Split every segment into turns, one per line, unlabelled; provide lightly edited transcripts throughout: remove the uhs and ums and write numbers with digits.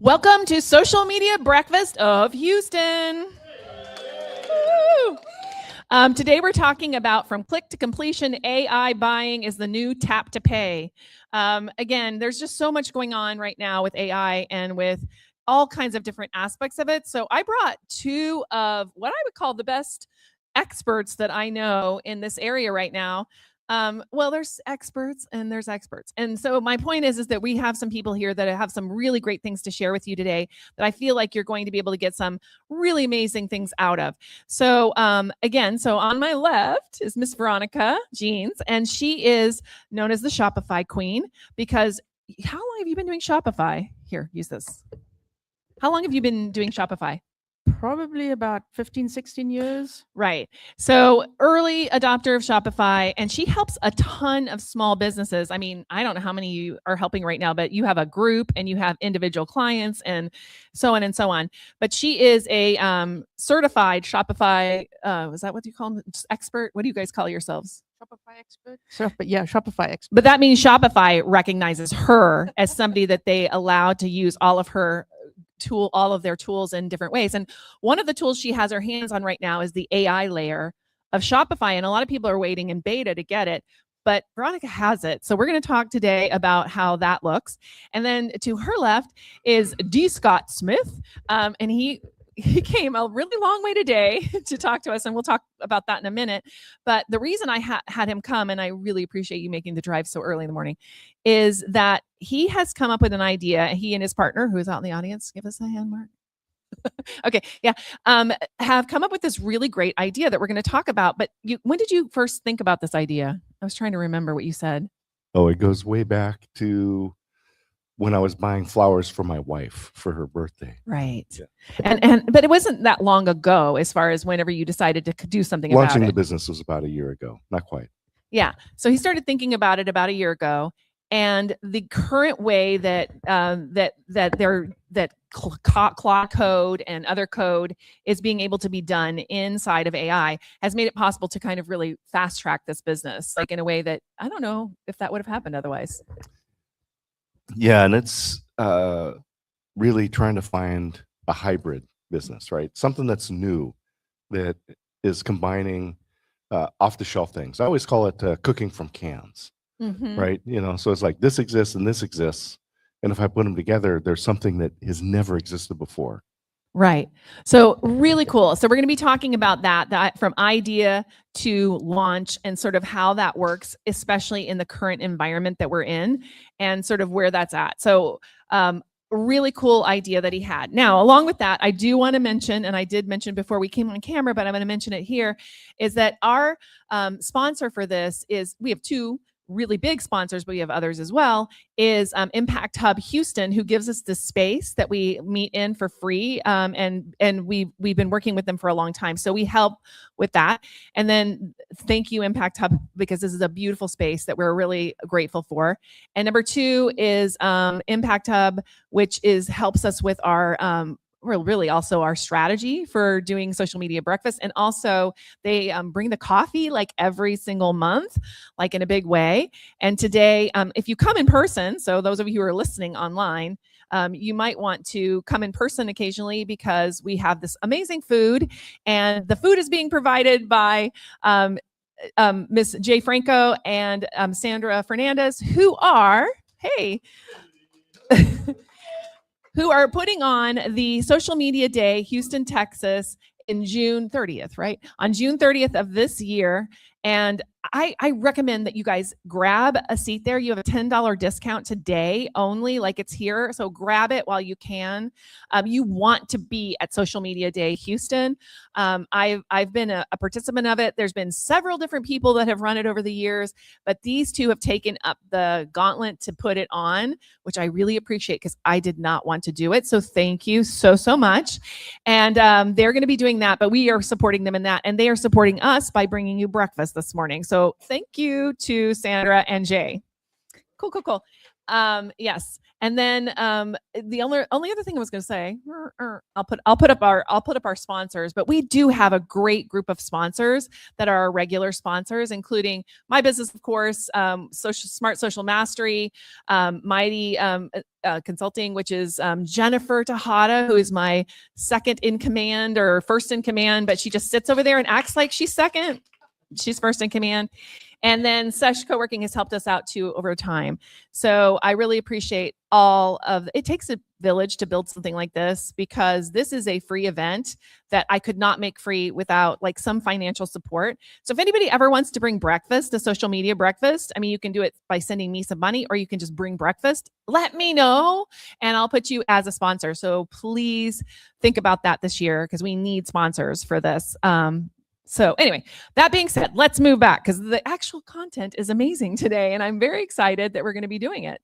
Welcome to Social Media Breakfast of Houston. Today we're talking about from click to completion, AI buying is the new tap to pay. Again, there's just so much going on right now with AI and with all kinds of different aspects of it. So I brought two of what I would call the best experts that I know in this area right now. Well, there's experts and there's experts. And so my point is that we have some people here that have some really great things to share with you today that I feel like you're going to be able to get some really amazing things out of. So again, so on my left is Miss Veronica Jeans, and she is known as the Shopify Queen because how long have you been doing Shopify? Here, use this. How long have you been doing Shopify?
Probably about 15, 16 years.
Right. So early adopter of Shopify, and she helps a ton of small businesses. I mean, I don't know how many you are helping right now, but you have a group and you have individual clients and so on and so on. But she is a certified Shopify, is that what you call them? Expert? What do you guys call yourselves?
Shopify expert. Shopify expert.
But that means Shopify recognizes her as somebody that they allow to use all of their tools in different ways. And one of the tools she has her hands on right now is the AI layer of Shopify. And a lot of people are waiting in beta to get it, but Veronica has it. So we're going to talk today about how that looks. And then to her left is D. Scott Smith. And he came a really long way today to talk to us, and we'll talk about that in a minute. But the reason I had him come, and I really appreciate you making the drive so early in the morning, is that he has come up with an idea. He and his partner, who is out in the audience, give us a hand, Mark. Okay, yeah, have come up with this really great idea that we're going to talk about. But when did you first think about this idea? I was trying to remember what you said.
Oh, it goes way back to when I was buying flowers for my wife for her birthday.
Right. Yeah. But it wasn't that long ago as far as whenever you decided to do something about it.
Launching the business was about a year ago. Not quite.
Yeah. So he started thinking about it about a year ago. And the current way that clock code and other code is being able to be done inside of AI has made it possible to kind of really fast track this business, like in a way that I don't know if that would have happened otherwise.
Yeah, and it's really trying to find a hybrid business, right? Something that's new that is combining off-the-shelf things. I always call it cooking from cans, right? So it's like this exists and this exists. And if I put them together, there's something that has never existed before.
Right. So really cool. So we're going to be talking about that from idea to launch and sort of how that works, especially in the current environment that we're in and sort of where that's at. So really cool idea that he had. Now, along with that, I do want to mention, and I did mention before we came on camera, but I'm going to mention it here, is that our sponsor for this is, we have two really big sponsors, but we have others as well, is Impact Hub Houston, who gives us the space that we meet in for free. And we've been working with them for a long time. So we help with that. And then thank you, Impact Hub, because this is a beautiful space that we're really grateful for. And number two is Impact Hub, which helps us with our really also our strategy for doing social media breakfast. And also they bring the coffee like every single month, like in a big way. And today, if you come in person, so those of you who are listening online, you might want to come in person occasionally because we have this amazing food, and the food is being provided by Miss Jay Franco and Sandra Fernandez, who are, who are putting on the Social Media Day, Houston, Texas, in June 30th, right? On June 30th of this year. And I recommend that you guys grab a seat there. You have a $10 discount today only, like it's here. So grab it while you can. You want to be at Social Media Day Houston. I've been a participant of it. There's been several different people that have run it over the years, but these two have taken up the gauntlet to put it on, which I really appreciate because I did not want to do it. So thank you so much. And they're going to be doing that, but we are supporting them in that. And they are supporting us by bringing you breakfast this morning. So thank you to Sandra and Jay. Cool. Yes. And then the only other thing I was going to say, I'll put up our sponsors, but we do have a great group of sponsors that are our regular sponsors, including my business, of course, Smart Social Mastery, Mighty Consulting, which is Jennifer Tejada, who is my second in command or first in command, but she just sits over there and acts like she's second. She's first in command. And then Sesh Co-working has helped us out too over time. So I really appreciate it takes a village to build something like this, because this is a free event that I could not make free without like some financial support. So if anybody ever wants to bring breakfast, a social media breakfast, I mean, you can do it by sending me some money, or you can just bring breakfast. Let me know and I'll put you as a sponsor. So please think about that this year, because we need sponsors for this. So anyway, that being said, let's move back, because the actual content is amazing today. And I'm very excited that we're going to be doing it.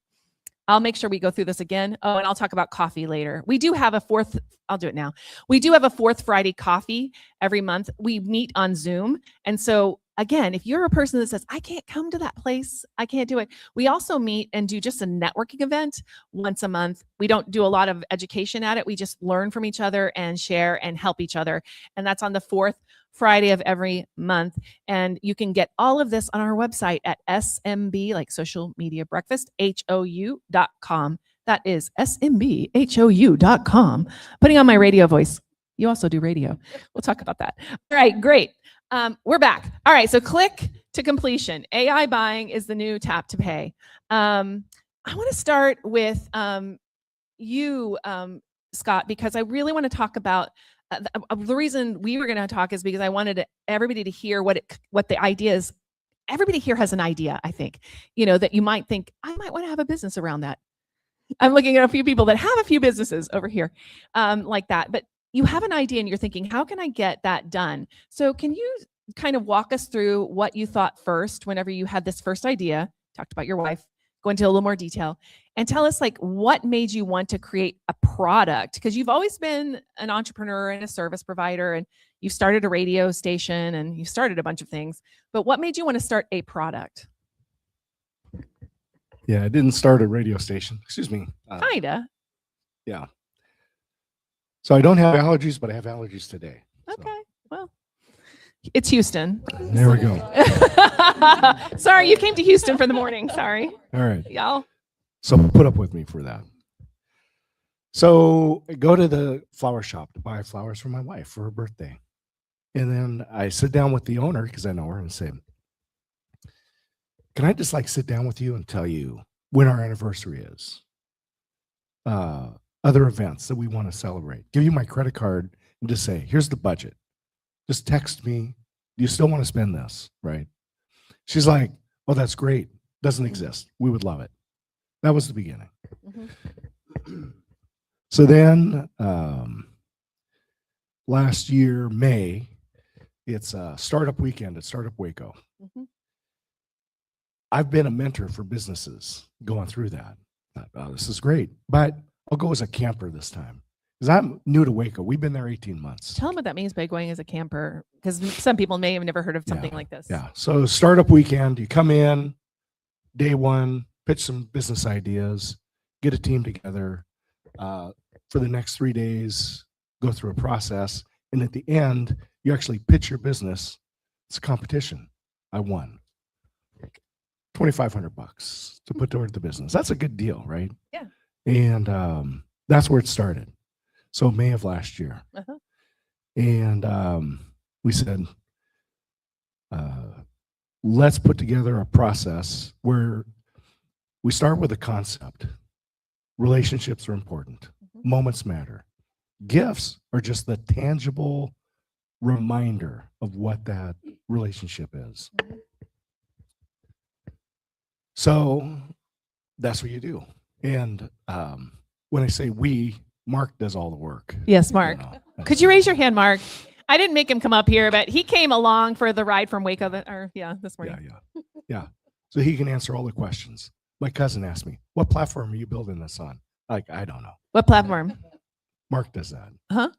I'll make sure we go through this again. Oh, and I'll talk about coffee later. We do have I'll do it now. We do have a fourth Friday coffee every month. We meet on Zoom. And so again, if you're a person that says, I can't come to that place, I can't do it. We also meet and do just a networking event once a month. We don't do a lot of education at it. We just learn from each other and share and help each other. And that's on the fourth Friday of every month. And you can get all of this on our website at SMB, like Social Media Breakfast, HOU.com. That is SMBHOU.com. Putting on my radio voice. You also do radio. We'll talk about that. All right, great. We're back. All right, so click to completion. AI buying is the new tap to pay. I want to start with you, Scott, because I really want to talk about the reason we were going to talk is because I wanted everybody to hear what the idea is. Everybody here has an idea, I think, that you might think, I might want to have a business around that. I'm looking at a few people that have a few businesses over here like that. But you have an idea and you're thinking, how can I get that done? So can you kind of walk us through what you thought first whenever you had this first idea, talked about your wife, go into a little more detail, and tell us like what made you want to create a product? Because you've always been an entrepreneur and a service provider, and you started a radio station and you started a bunch of things, but what made you want to start a product?
Yeah, I didn't start a radio station. Excuse me.
Kinda.
Yeah. So I don't have allergies, but I have allergies today.
Okay. Well, it's Houston.
There we go.
Sorry, you came to Houston for the morning. Sorry.
All right.
Y'all.
So put up with me for that. So I go to the flower shop to buy flowers for my wife for her birthday. And then I sit down with the owner, because I know her, and say, can I just like sit down with you and tell you when our anniversary is? Other events that we want to celebrate. Give you my credit card and just say, here's the budget. Just text me. Do you still want to spend this? Right? She's like, oh, that's great. Doesn't exist. We would love it. That was the beginning. Mm-hmm. So then last year, May, it's a startup weekend at Startup Waco. Mm-hmm. I've been a mentor for businesses going through that. Oh, this is great. But I'll go as a camper this time, because I'm new to Waco. We've been there 18 months.
Tell them what that means by going as a camper, because some people may have never heard of something like this.
Yeah. So startup weekend, you come in day one, pitch some business ideas, get a team together for the next 3 days, go through a process. And at the end, you actually pitch your business. It's a competition. I won. $2,500 to put toward the business. That's a good deal, right?
Yeah.
And that's where it started. So May of last year. Uh-huh. And we said, let's put together a process where we start with a concept. Relationships are important. Mm-hmm. Moments matter. Gifts are just the tangible reminder of what that relationship is. Mm-hmm. So that's what you do. And when I say we, Mark does all the work.
Yes, Mark. Could you raise your hand, Mark? I didn't make him come up here, but he came along for the ride from Waco this morning.
Yeah. So he can answer all the questions. My cousin asked me, what platform are you building this on? Like, I don't know.
What platform?
Mark does that.
Huh?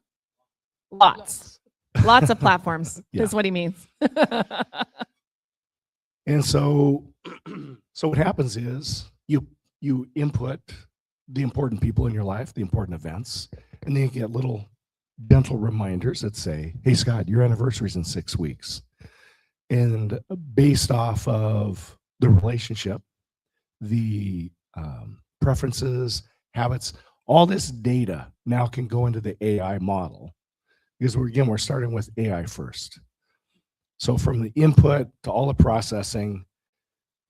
Lots of platforms is what he means.
And so what happens is you
you input the important people in your life, the important events, and then you get little gentle reminders that say, hey, Scott, your anniversary is in 6 weeks. And based off of the relationship, the preferences, habits, all this data now can go into the AI model, because we're starting with AI first. So from the input to all the processing,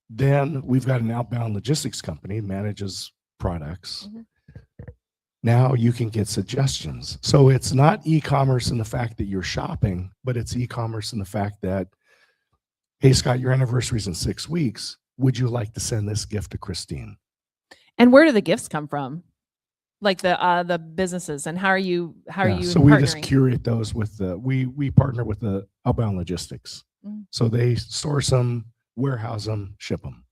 then we've got an outbound logistics company, manages products.
Mhm.
Now you can get suggestions. So it's not e-commerce in the fact that you're shopping, but it's e-commerce in the fact that, hey, Scott, your anniversary is in 6 weeks. Would you like to send this gift to Christine?
And where do the gifts come from? Like the businesses, and how are you
So we just
partnering?
curate those with we partner with the outbound logistics.
Mm.
So they source them, warehouse them, ship them.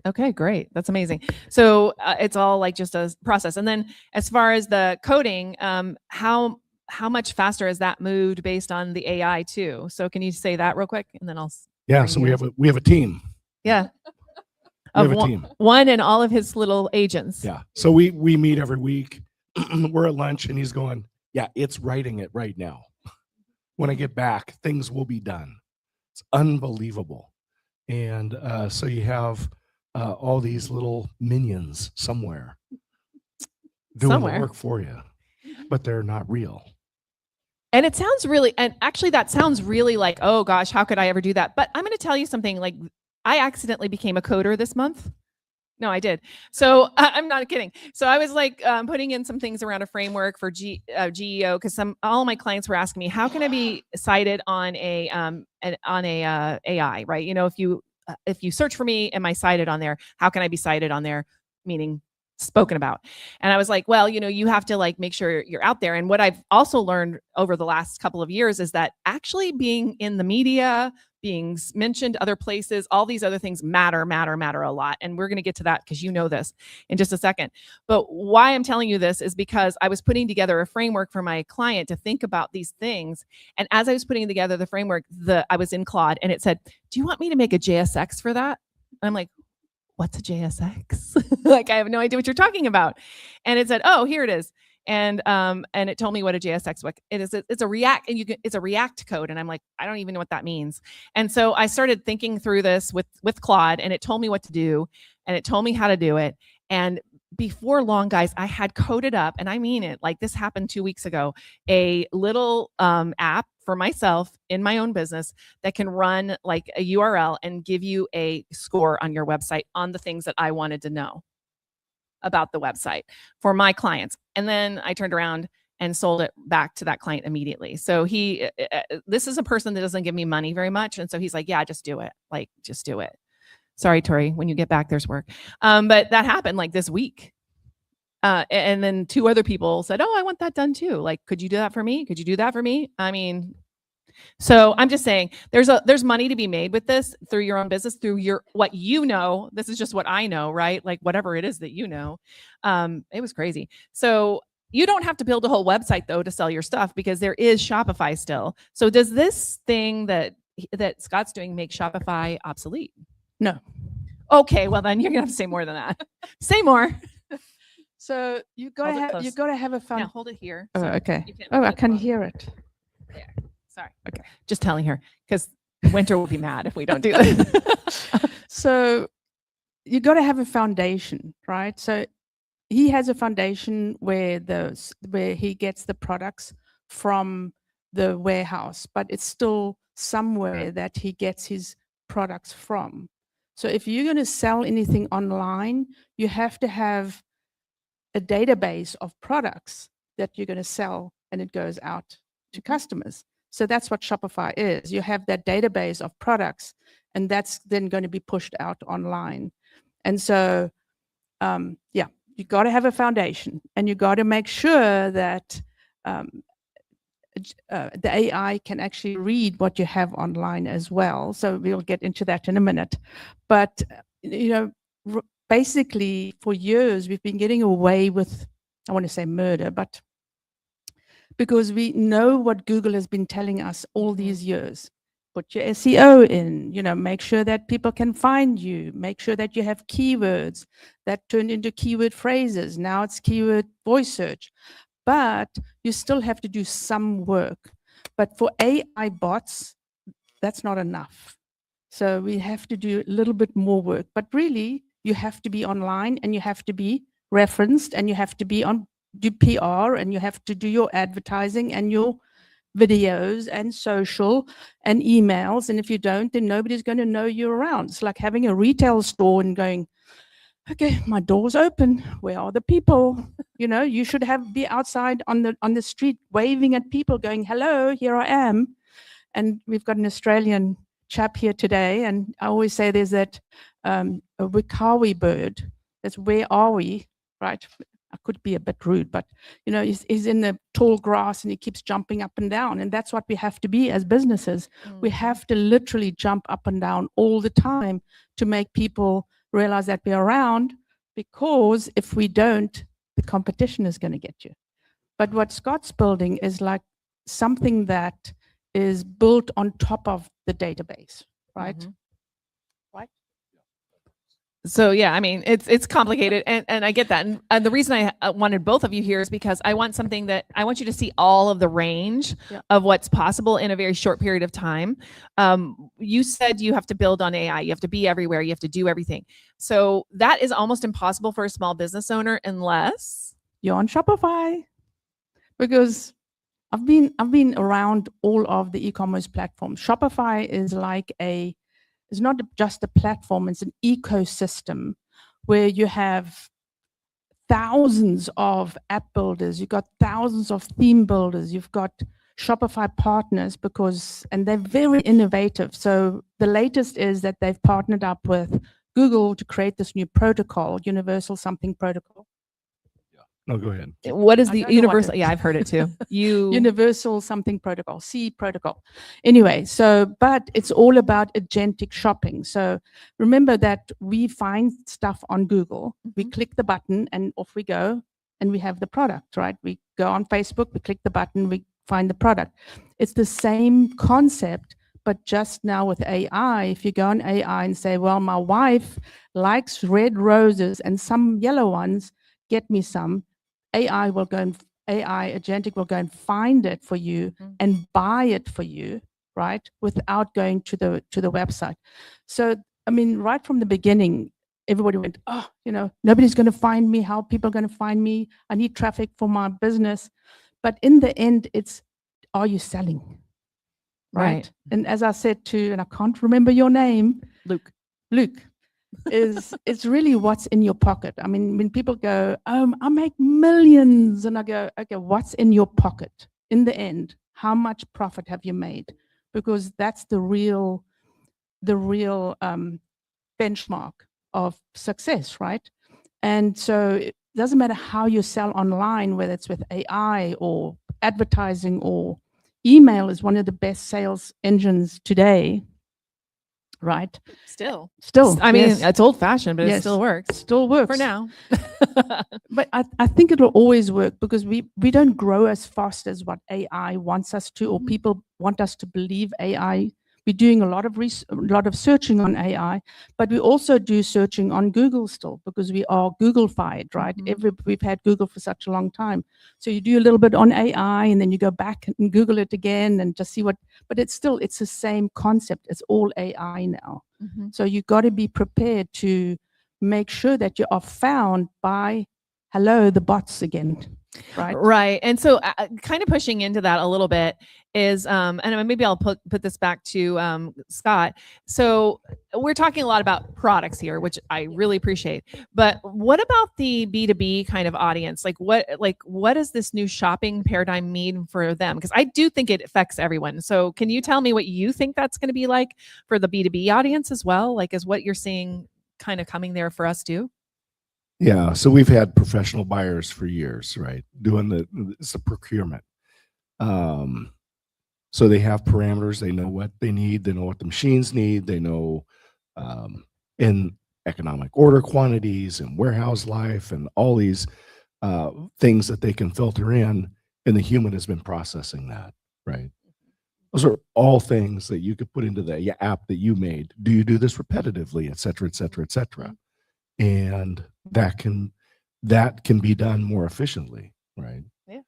Okay, great. That's amazing. So it's all like just a process. And then as far as the coding, how much faster has that moved based on the AI too? So can you say that real quick, and then I'll.
Yeah.
bring
So
you
we have a team.
Yeah.
We have
Of
a team.
one and all of his little agents.
Yeah. So we meet every week. We're at lunch and he's going, yeah, it's writing it right now. When I get back, things will be done. It's unbelievable. And so you have all these little minions somewhere doing
Somewhere.
the work for you, but they're not real.
And it sounds really, and actually that sounds really like, oh gosh, how could I ever do that? But I'm going to tell you something, like I accidentally became a coder this month. No, I did. So I'm not kidding. So I was like putting in some things around a framework for GEO, because all my clients were asking me, how can I be cited on a AI, right? You know, if you search for me, am I cited on there? How can I be cited on there? Meaning spoken about. And I was like, well, you know, you have to like make sure you're out there. And what I've also learned over the last couple of years is that actually being in the media, being mentioned other places, all these other things matter a lot. And we're going to get to that because you know this in just a second. But why I'm telling you this is because I was putting together a framework for my client to think about these things. And as I was putting together the framework, I was in Claude and it said, do you want me to make a JSX for that? And I'm like, what's a JSX? Like, I have no idea what you're talking about. And it said, oh, here it is. And it told me what a JSX was. It's a React, and it's a React code. And I'm like, I don't even know what that means. And so I started thinking through this with Claude, and it told me what to do, and it told me how to do it. And before long, guys, I had coded up, and I mean it, like this happened 2 weeks ago, a little app for myself in my own business that can run like a URL and give you a score on your website on the things that I wanted to know about the website for my clients. And then I turned around and sold it back to that client immediately. So this is a person that doesn't give me money very much. And so he's like, yeah, just do it. Like, just do it. Sorry, Tori, when you get back, there's work. But that happened like this week. And then 2 other people said, oh, I want that done too. Like, could you do that for me? Could you do that for me? I mean, so I'm just saying there's money to be made with this through your own business, through what you know. This is just what I know, right? Like whatever it is that you know. It was crazy. So you don't have to build a whole website though to sell your stuff, because there is Shopify still. So does this thing that Scott's doing make Shopify obsolete?
No.
Okay, well then you're gonna have to say more than that. Say more.
So you
Hold it
gotta
close.
have a
Now
foundation.
hold it here.
Oh,
so
okay.
you can't
Oh,
hold
I
it
can
close.
hear it.
There. Sorry.
Okay.
Just telling her, because Winter will be mad if we don't do that.
So you got to have a foundation, right? So he has a foundation where he gets the products from the warehouse, but it's still somewhere that he gets his products from. So if you're going to sell anything online, you have to have a database of products that you're going to sell, and it goes out to customers. So that's what Shopify is. You have that database of products, and that's then going to be pushed out online. And so, yeah, you got to have a foundation, and you got to make sure that the AI can actually read what you have online as well. So we'll get into that in a minute. But, you know, basically for years, we've been getting away with, I want to say murder, but because we know what Google has been telling us all these years. put your SEO in, make sure that people can find you, make sure that you have keywords that turn into keyword phrases. Now it's keyword voice search, but you still have to do some work. But for AI bots, that's not enough. So we have to do a little bit more work, but really you have to be online and you have to be referenced and you have to be do PR and you have to do your advertising and your videos and social and emails. And if you don't, then nobody's going to know you're around. It's like having a retail store and going, okay, my door's open. Where are the people? You should be outside on the street waving at people going, hello, here I am. And we've got an Australian chap here today. And I always say there's that a wikawi bird. That's where are we, right? I could be a bit rude, but he's in the tall grass and he keeps jumping up and down. And that's what we have to be as businesses. We have to literally jump up and down all the time to make people realize that we're around, because if we don't, the competition is going to get you. But what Scott's building is like something that is built on top of the database, right? Right.
So yeah, I mean, it's complicated, and I get that. And the reason I wanted both of you here is because I want something that I want you to see all of the range of what's possible in a very short period of time. You said you have to build on AI, you have to be everywhere, you have to do everything. So that is almost impossible for a small business owner unless
you're on Shopify. Because I've been around all of the e-commerce platforms. Shopify is like it's not just a platform, it's an ecosystem where you have thousands of app builders, you've got thousands of theme builders, you've got Shopify partners, and they're very innovative. So the latest is that they've partnered up with Google to create this new protocol, Universal something protocol.
No, go ahead.
What is the universal? Yeah, I've heard it too.
Universal something protocol, C protocol. Anyway, but it's all about agentic shopping. So remember that we find stuff on Google, we click the button and off we go, and we have the product, right? We go on Facebook, we click the button, we find the product. It's the same concept, but just now with AI. If you go on AI and say, well, my wife likes red roses and some yellow ones, get me some. AI agentic will go and find it for you and buy it for you, right? Without going to the website. So, I mean, right from the beginning, everybody went, nobody's going to find me. How are people going to find me? I need traffic for my business. But in the end, it's, are you selling? Right. And as I said and I can't remember your name, Luke, it's really what's in your pocket. I mean, when people go, I make millions, and I go, okay, what's in your pocket? In the end, how much profit have you made? Because that's the real benchmark of success, right? And so it doesn't matter how you sell online, whether it's with AI or advertising or email is one of the best sales engines today. Right.
Still.
I
mean, it's old fashioned, but it still works.
Still works
for now.
But I think it'll always work, because we don't grow as fast as what AI wants us to, or people want us to believe AI. We're doing a lot of searching on AI, but we also do searching on Google still, because we are Google-fied, right? We've had Google for such a long time. So you do a little bit on AI and then you go back and Google it again and just see but it's the same concept. It's all AI now. So you got to be prepared to make sure that you are found by, the bots again.
Right. And so kind of pushing into that a little bit is, and maybe I'll put this back to Scott. So we're talking a lot about products here, which I really appreciate. But what about the B2B kind of audience? What does this new shopping paradigm mean for them? Because I do think it affects everyone. So can you tell me what you think that's going to be like for the B2B audience as well? Like, is what you're seeing kind of coming there for us too?
Yeah, so we've had professional buyers for years, right? Doing the procurement. So they have parameters. They know what they need. They know what the machines need. They know in economic order quantities and warehouse life and all these things that they can filter in. And the human has been processing that, right? Those are all things that you could put into the app that you made. Do you do this repetitively, et cetera, et cetera, et cetera? And that can be done more efficiently, right?
Yeah.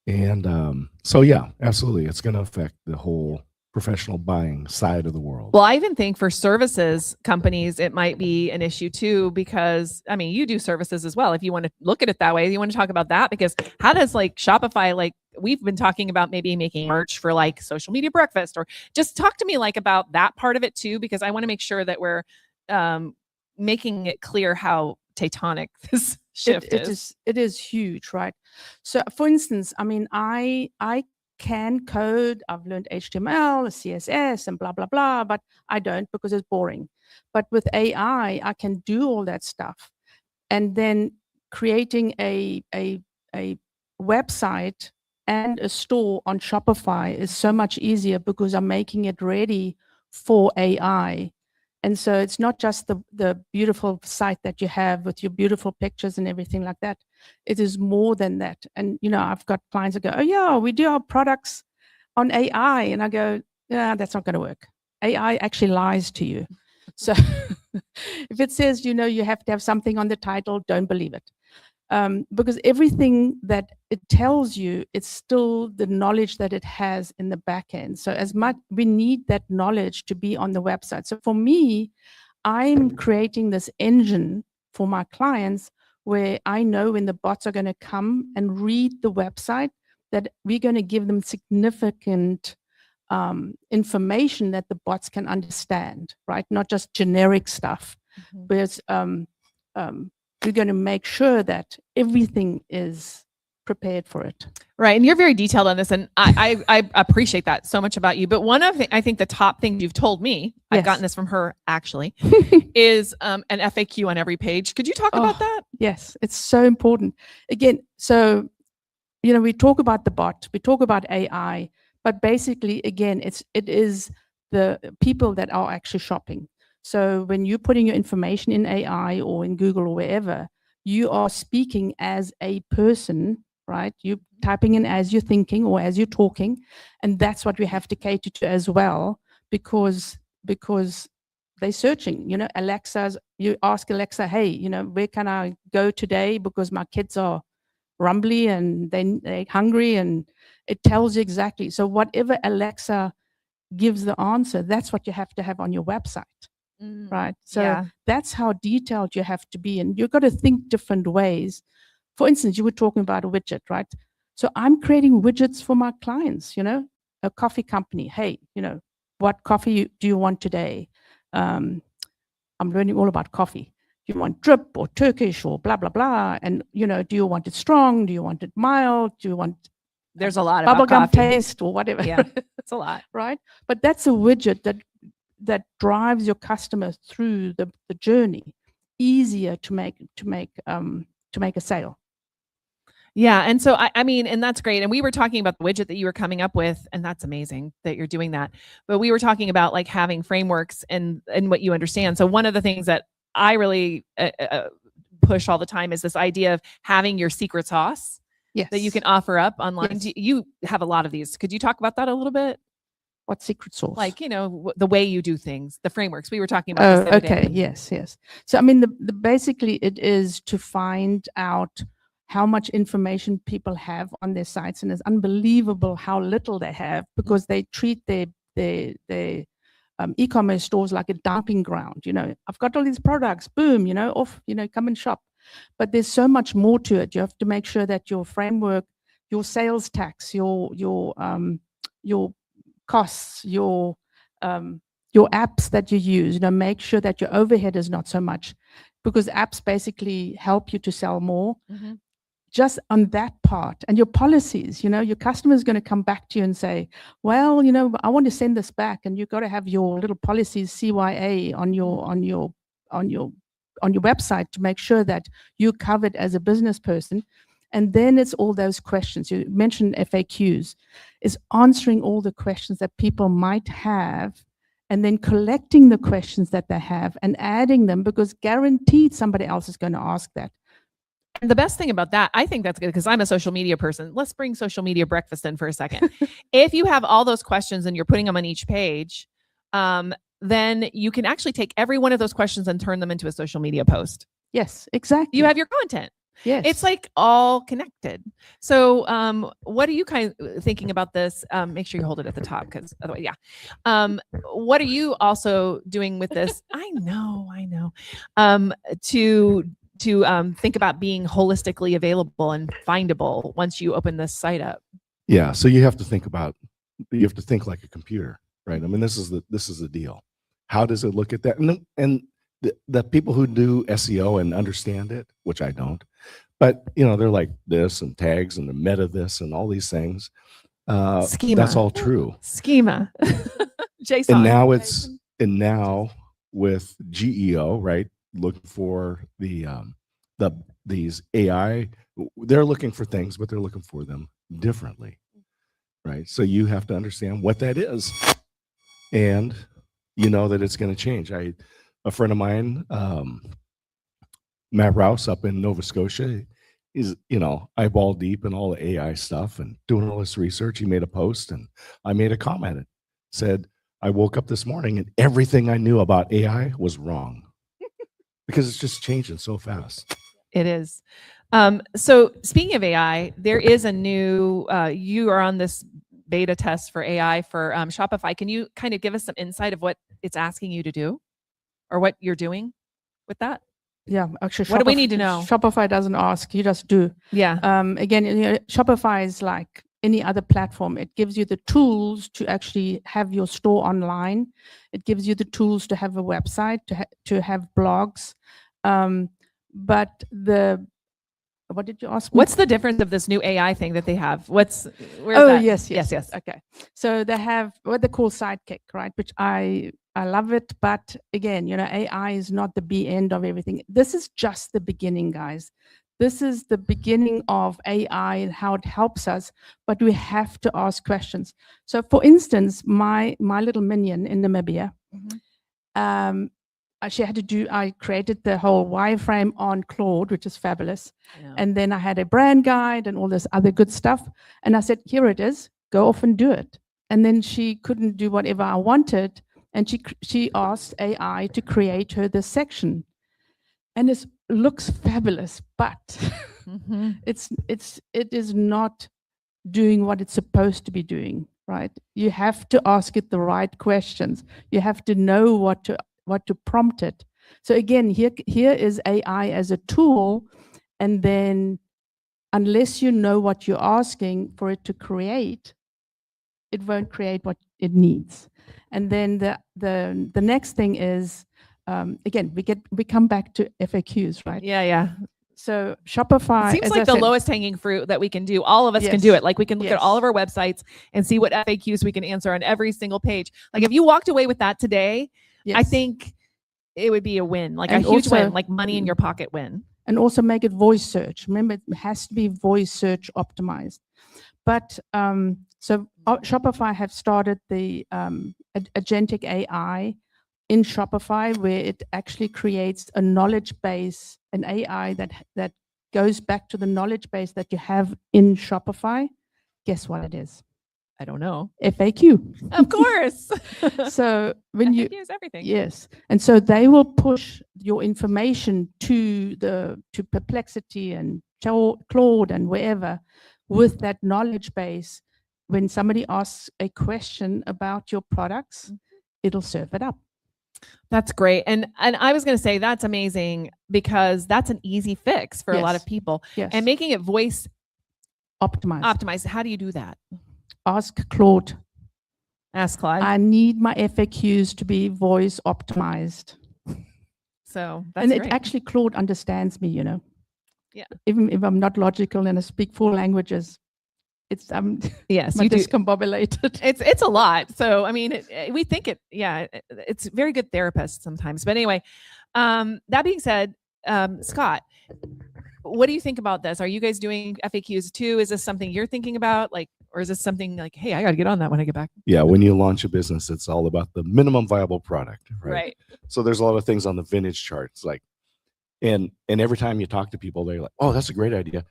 And so, yeah, absolutely. It's going to affect the whole professional buying side of the world.
Well, I even think for services companies, it might be an issue too, because I mean, you do services as well. If you want to look at it that way, you want to talk about that, because how does like Shopify, like we've been talking about maybe making merch for like social media breakfast, or just talk to me like about that part of it too, because I want to make sure that we're making it clear how tectonic this shift is.
It is huge, right? So for instance, I mean, I can code. I've learned HTML, CSS, and blah, blah, blah, but I don't because it's boring. But with AI, I can do all that stuff. And then creating a website and a store on Shopify is so much easier because I'm making it ready for AI. And so it's not just the beautiful site that you have with your beautiful pictures and everything like that. It is more than that. And, you know, I've got clients that go, oh, yeah, we do our products on AI. And I go, yeah, that's not going to work. AI actually lies to you. So if it says, you know, you have to have something on the title, don't believe it. Because everything that it tells you, it's still the knowledge that it has in the back end. So as much, we need that knowledge to be on the website. So for me, I'm creating this engine for my clients where I know when the bots are going to come and read the website, that we're going to give them significant information that the bots can understand, right? Not just generic stuff. Whereas we're going to make sure that everything is prepared for it.
Right. And you're very detailed on this. And I appreciate that so much about you. But one of I think the top things you've told me, I've gotten this from her actually, is an FAQ on every page. Could you talk about that?
Yes, it's so important. Again, so, you know, we talk about the bot, we talk about AI, but basically, again, it is the people that are actually shopping. So when you're putting your information in AI or in Google or wherever, you are speaking as a person, right? You're typing in as you're thinking or as you're talking. And that's what we have to cater to as well, because they're searching, you know, you ask Alexa, hey, you know, where can I go today? Because my kids are rumbly and they're hungry, and it tells you exactly. So whatever Alexa gives the answer, that's what you have to have on your website. Right. So that's how detailed you have to be. And you've got to think different ways. For instance, you were talking about a widget, right? So I'm creating widgets for my clients, you know, a coffee company. Hey, you know, what coffee do you want today? I'm learning all about coffee. Do you want drip or Turkish or blah, blah, blah? And, you know, do you want it strong? Do you want it mild? Do you want
there's a lot of
bubblegum taste or whatever?
Yeah, it's a lot.
Right. But that's a widget that drives your customers through the journey, easier to make a sale.
Yeah. And so, I mean, and that's great. And we were talking about the widget that you were coming up with, and that's amazing that you're doing that. But we were talking about like having frameworks and what you understand. So one of the things that I really push all the time is this idea of having your secret sauce that you can offer up online. Yes. You have a lot of these. Could you talk about that a little bit?
What secret sauce?
Like, you know, the way you do things, the frameworks. We were talking about this the other day.
Yes. So, I mean, the basically it is to find out how much information people have on their sites. And it's unbelievable how little they have, because they treat their e-commerce stores like a dumping ground. You know, I've got all these products, boom, you know, off, you know, come and shop. But there's so much more to it. You have to make sure that your framework, your sales tax, your costs, your apps that you use, you know, make sure that your overhead is not so much, because apps basically help you to sell more. Just on that part. And your policies, you know, your customer is going to come back to you and say, well, you know, I want to send this back, and you've got to have your little policies CYA on your website to make sure that you're covered as a business person. And then it's all those questions. You mentioned FAQs, is answering all the questions that people might have, and then collecting the questions that they have and adding them, because guaranteed somebody else is going to ask that.
And the best thing about that, I think that's good because I'm a social media person. Let's bring social media breakfast in for a second. If you have all those questions and you're putting them on each page, then you can actually take every one of those questions and turn them into a social media post.
Yes, exactly.
You have your content.
yes.
It's like all connected. So what are you kind of thinking about this? Make sure you hold it at the top because otherwise, yeah. What are you also doing with this? I know. To think about being holistically available and findable once you open this site up.
Yeah. So you have to think like a computer, right? I mean, this is the deal. How does it look at that? And the people who do SEO and understand it, which I don't, but they're like this and tags and the meta this and all these things.
Schema.
That's all true.
Schema. JSON.
And now with GEO, right? Looking for these AI, they're looking for things, but they're looking for them differently, right? So you have to understand what that is, and that it's going to change. A friend of mine, Matt Rouse up in Nova Scotia, is eyeball deep in all the AI stuff and doing all this research. He made a post, and I made a comment. It said, "I woke up this morning and everything I knew about AI was wrong." Because it's just changing so fast.
It is. So speaking of AI, there is a new, you are on this beta test for AI for Shopify. Can you kind of give us some insight of what it's asking you to do or what you're doing with that?
Yeah, actually,
What do we need to know?
Shopify doesn't ask, you just do.
Yeah.
Again, Shopify is like any other platform. It gives you the tools to actually have your store online. It gives you the tools to have a website, to have blogs. But what did you ask me?
What's the difference of this new AI thing that they have? Where's
Oh,
that?
yes. Okay. So they have what they call Sidekick, right? Which I love it. But again, AI is not the be end of everything. This is just the beginning, guys. This is the beginning of AI and how it helps us, but we have to ask questions. So for instance, my little minion in Namibia, I created the whole wireframe on Claude, which is fabulous. And then I had a brand guide and all this other good stuff. And I said, here it is, go off and do it. And then she couldn't do whatever I wanted. And she asked AI to create her this section. And it looks fabulous, but it is not doing what it's supposed to be doing, right? You have to ask it the right questions. You have to know what to prompt it. So again, here is AI as a tool, and then unless you know what you're asking for it to create, it won't create what it needs. And then the next thing is, again, we come back to FAQs, right?
Yeah.
So Shopify
seems like the lowest hanging fruit that we can do. All of us can do it. Like we can look at all of our websites and see what FAQs we can answer on every single page. Like if you walked away with that today, I think it would be a win, like a huge win, like money in your pocket win. And
also make it voice search. Remember, it has to be voice search optimized. But so Shopify have started the agentic AI in Shopify, where it actually creates a knowledge base, an AI that goes back to the knowledge base that you have in Shopify. Guess what it is?
I don't know.
FAQ.
Of course.
So when
FAQ is everything.
Yes. And so they will push your information to Perplexity and Claude and wherever with that knowledge base. When somebody asks a question about your products, it'll serve it up.
That's great. And I was going to say that's amazing because that's an easy fix for a lot of people.
Yes.
And making it voice
optimized.
How do you do that?
Ask Claude.
Ask Claude.
I need my FAQs to be voice optimized.
So that's great.
It actually, Claude understands me,
Yeah.
Even if I'm not logical and I speak 4 languages, it's
yes, you
discombobulated.
It's a lot. So I mean, we think it's very good therapist sometimes. But anyway, that being said, Scott, what do you think about this? Are you guys doing FAQs too? Is this something you're thinking about, or is this something like, hey, I got to get on that when I get back?
Yeah, when you launch a business, it's all about the minimum viable product, right?
Right.
So there's a lot of things on the vintage charts, like And every time you talk to people, they're like, oh, that's a great idea.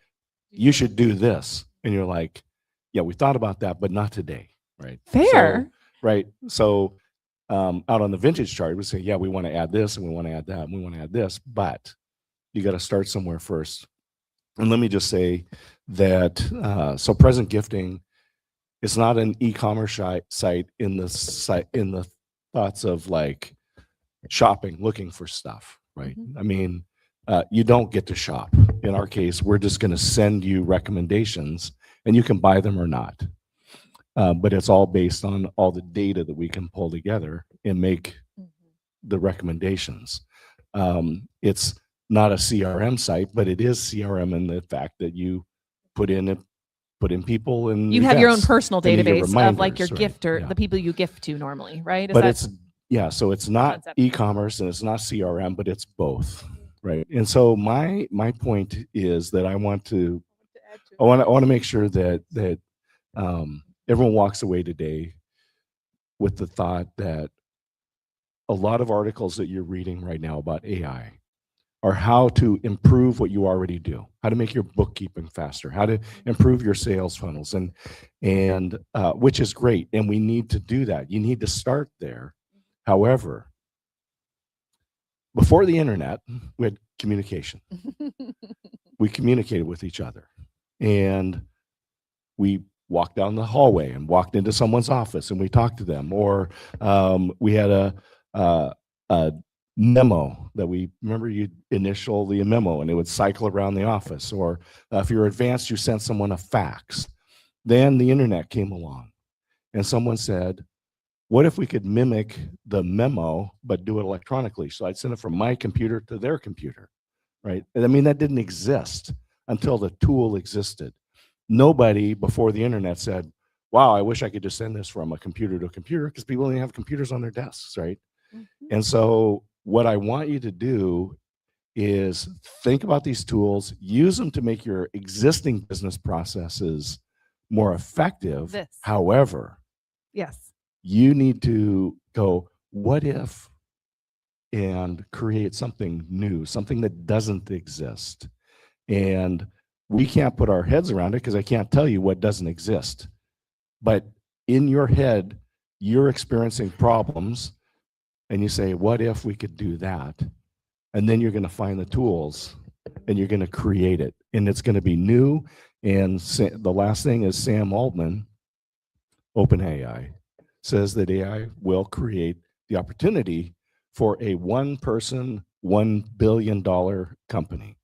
You should do this. And you're like, yeah, we thought about that, but not today. Right.
Fair.
Right. So out on the vintage chart, we say, yeah, we want to add this and we want to add that and we want to add this, but you got to start somewhere first. And let me just say that, so present gifting, it's not an e-commerce site in the thoughts of like shopping, looking for stuff, right? I mean, you don't get to shop. In our case, we're just going to send you recommendations and you can buy them or not. But it's all based on all the data that we can pull together and make the recommendations. It's not a CRM site, but it is CRM in the fact that you put in people and
You have your own
events,
personal
and you get
database of like your
reminders, right?
gifter,
Yeah.
the people you gift to normally, right?
But so it's not
concept?
e-commerce and it's not CRM, but it's both, right? And so my point is that I want to make sure that everyone walks away today with the thought that a lot of articles that you're reading right now about AI are how to improve what you already do, how to make your bookkeeping faster, how to improve your sales funnels, and which is great. And we need to do that. You need to start there. However, before the internet, we had communication. We communicated with each other, and we walked down the hallway and walked into someone's office and we talked to them, or we had a memo that we remember, you initial the memo and it would cycle around the office, or if you're advanced, you sent someone a fax. Then the internet came along and someone said, what if we could mimic the memo but do it electronically? So I'd send it from my computer to their computer, right? And I mean, that didn't exist until the tool existed. Nobody before the internet said, wow, I wish I could just send this from a computer to a computer, because people only have computers on their desks, right? And so what I want you to do is think about these tools, use them to make your existing business processes more effective. However,
Yes.
you need to go, what if, and create something new, something that doesn't exist. And we can't put our heads around it because I can't tell you what doesn't exist. But in your head, you're experiencing problems and you say, what if we could do that? And then you're going to find the tools and you're going to create it. And it's going to be new. And the last thing is Sam Altman, OpenAI, says that AI will create the opportunity for a one-person, $1 billion company.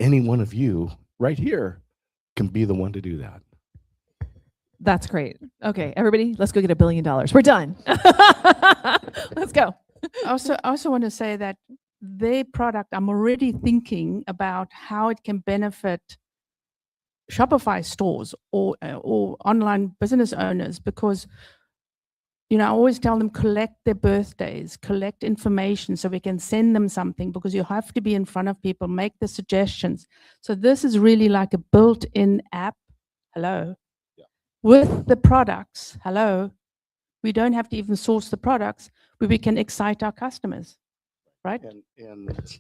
Any one of you right here can be the one to do that.
That's great. Okay, everybody, let's go get $1 billion. We're done. Let's go.
I also want to say that their product, I'm already thinking about how it can benefit Shopify stores or online business owners, because I always tell them, collect their birthdays, collect information so we can send them something, because you have to be in front of people, make the suggestions. So this is really like a built-in app. Hello.
Yeah.
With the products. Hello. We don't have to even source the products, but we can excite our customers, right?
And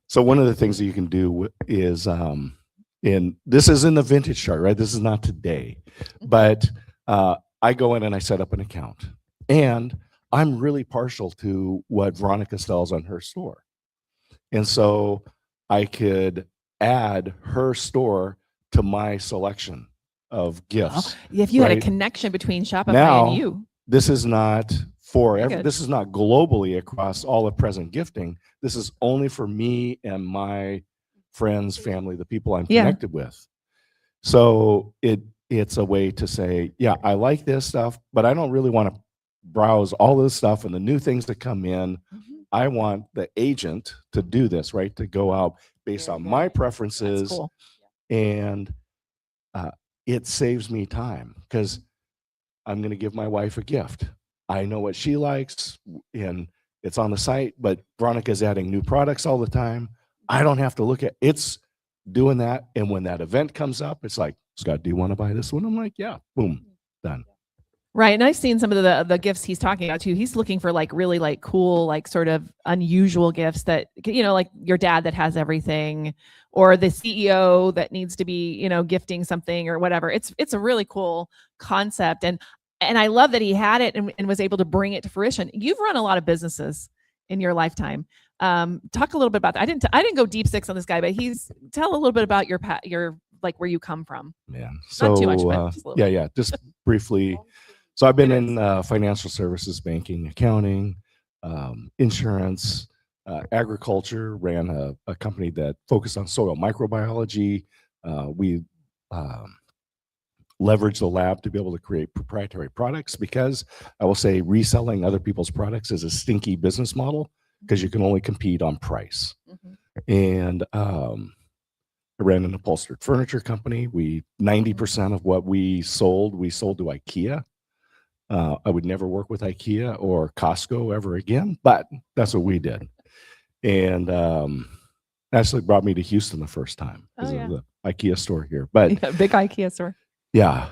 so one of the things that you can do is, and this is in the vintage chart, right? This is not today, but I go in and I set up an account, and I'm really partial to what Veronica sells on her store. And so I could add her store to my selection of gifts.
If you had a
right?
connection between Shopify
Now,
and you.
This is not for
Very good.
this is not globally across all of present gifting. This is only for me and my friends, family, the people I'm connected with. So it's a way to say, yeah, I like this stuff, but I don't really want to browse all this stuff and the new things that come in. I want the agent to do this, right? To go out based on my preferences.
That's cool.
And it saves me time, because I'm going to give my wife a gift. I know what she likes and it's on the site, but Veronica's adding new products all the time. I don't have to look at it's doing that. And when that event comes up, it's like, Scott, do you want to buy this one? I'm like, yeah, boom, done.
Right. And I've seen some of the gifts he's talking about too. He's looking for like really like cool, like sort of unusual gifts that, like your dad that has everything, or the CEO that needs to be, gifting something or whatever. It's a really cool concept. And I love that he had it and was able to bring it to fruition. You've run a lot of businesses in your lifetime. Talk a little bit about that. I didn't go deep six on this guy, but tell a little bit about your like where you come from.
Man.
Not too much, but just a little.
Yeah. Just briefly. So I've been in financial services, banking, accounting, insurance, agriculture, ran a company that focused on soil microbiology. We leveraged the lab to be able to create proprietary products, because I will say reselling other people's products is a stinky business model, because you can only compete on price. And I ran an upholstered furniture company. 90% of what we sold to IKEA. I would never work with IKEA or Costco ever again, but that's what we did. And actually brought me to Houston the first time because of the IKEA store here. But
big IKEA store.
Yeah.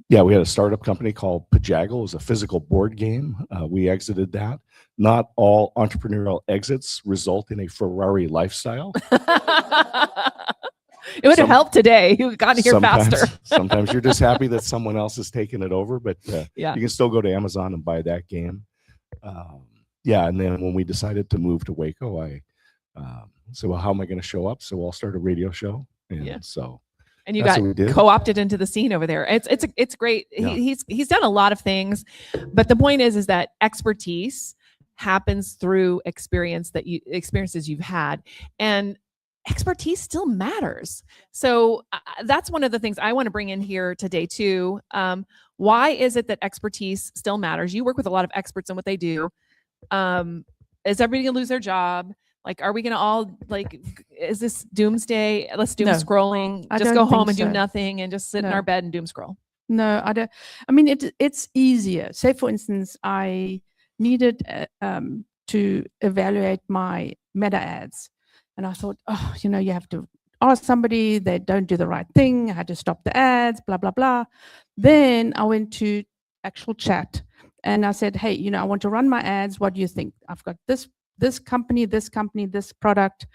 We had a startup company called Pajago. It was a physical board game. We exited that. Not all entrepreneurial exits result in a Ferrari lifestyle.
It would have helped today. You got here faster.
Sometimes you're just happy that someone else has taken it over, but you can still go to Amazon and buy that game. And then when we decided to move to Waco, I said, well, how am I going to show up? So I'll start a radio show. And
you got co-opted into the scene over there. It's great.
Yeah.
He's done a lot of things, but the point is that expertise happens through experiences you've had, and expertise still matters. So that's one of the things I want to bring in here today too. Why is it that expertise still matters? You work with a lot of experts in what they do. Is everybody gonna lose their job? Like, are we gonna all is this doomsday? Let's doom scrolling. Just go home and do nothing and just sit in our bed and doom scroll.
No, I don't. I mean, it's easier. Say, for instance, I needed to evaluate my meta ads. And I thought, you have to ask somebody, they don't do the right thing. I had to stop the ads, blah, blah, blah. Then I went to actual chat and I said, hey, I want to run my ads. What do you think? I've got this company, this product.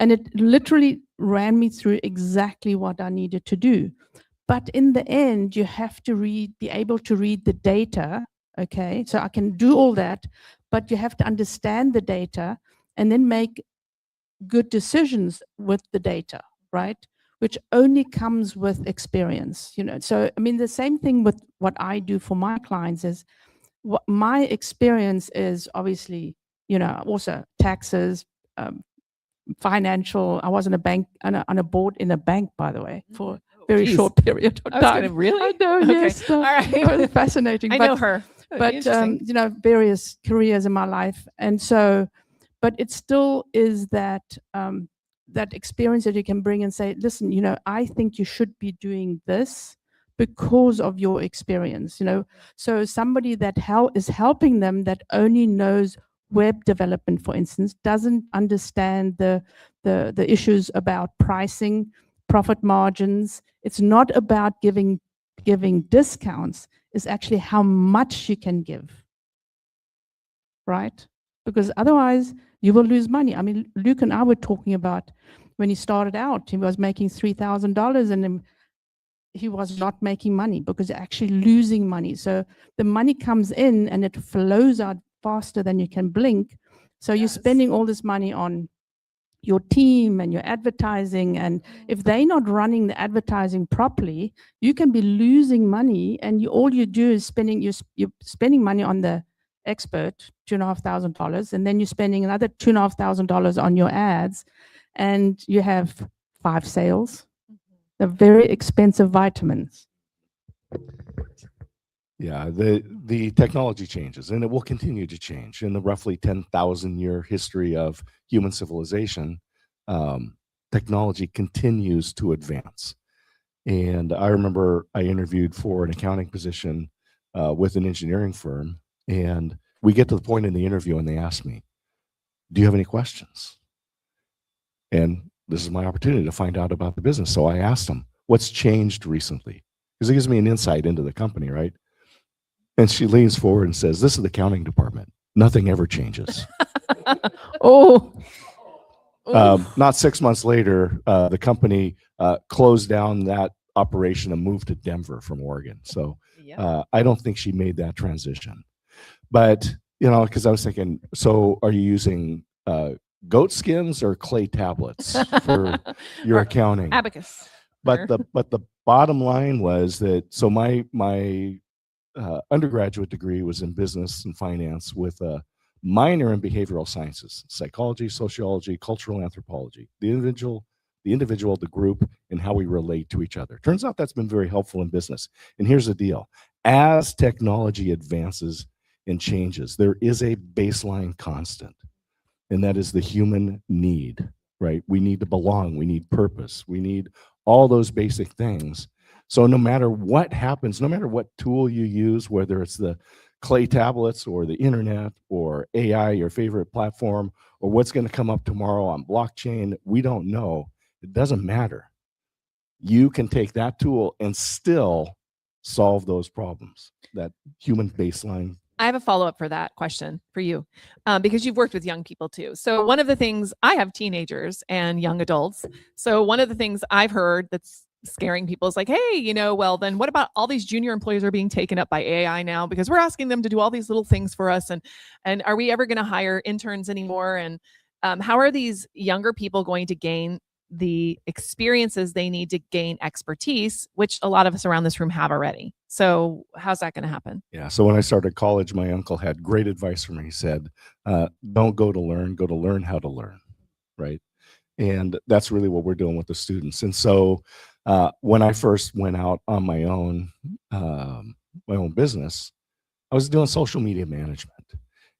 And it literally ran me through exactly what I needed to do. But in the end, you have to be able to read the data. Okay. So I can do all that, but you have to understand the data and then make good decisions with the data, right? Which only comes with experience, So, I mean, the same thing with what I do for my clients is what my experience is obviously, also taxes, financial. I was in a bank on a board in a bank, by the way, for a very short period of time.
Really?
I know,
Okay.
yes.
All right.
It was fascinating.
I know her.
But, various careers in my life. And so, but it still is that that experience that you can bring and say, listen, I think you should be doing this because of your experience, So somebody that is helping them that only knows web development, for instance, doesn't understand the issues about pricing, profit margins. It's not about giving discounts. It's actually how much you can give, right? Because otherwise you will lose money. I mean, Luke and I were talking about when he started out, he was making $3,000 and he was not making money because actually losing money. So the money comes in and it flows out faster than you can blink. So you're spending all this money on your team and your advertising. And if they're not running the advertising properly, you can be losing money. And all you do is you're spending money on the expert, $2,500, and then you're spending another $2,500 on your ads, and you have 5 sales. They're very expensive vitamins.
Yeah, the technology changes, and it will continue to change. In the roughly 10,000-year history of human civilization, technology continues to advance. And I remember I interviewed for an accounting position with an engineering firm, and we get to the point in the interview and they ask me, do you have any questions? And this is my opportunity to find out about the business. So I asked them, what's changed recently? because it gives me an insight into the company, right? And she leans forward and says, "This is the accounting department. Nothing ever changes."
Oh. Ooh.
Not 6 months later, the company closed down that operation and moved to Denver from Oregon. So I don't think she made that transition. But, because I was thinking, so are you using goat skins or clay tablets for your accounting?
Abacus.
But the bottom line was that, so my undergraduate degree was in business and finance with a minor in behavioral sciences, psychology, sociology, cultural anthropology, the individual, the group, and how we relate to each other. Turns out that's been very helpful in business. And here's the deal. As technology advances and changes, there is a baseline constant, and that is the human need, right? We need to belong. We need purpose. We need all those basic things. So no matter what happens, no matter what tool you use, whether it's the clay tablets or the internet or AI, your favorite platform, or what's going to come up tomorrow on blockchain, we don't know. It doesn't matter. You can take that tool and still solve those problems, that human baseline.
I have a follow-up for that question for you, because you've worked with young people too. So one of the things, I have teenagers and young adults. So one of the things I've heard that's scaring people is like, hey, well, then what about all these junior employees are being taken up by AI now because we're asking them to do all these little things for us. And are we ever going to hire interns anymore? And how are these younger people going to gain the experiences they need to gain expertise, which a lot of us around this room have already? So how's that going to happen?
Yeah. So when I started college, my uncle had great advice for me. He said, don't go to learn how to learn. Right. And that's really what we're doing with the students. And so when I first went out on my own business, I was doing social media management.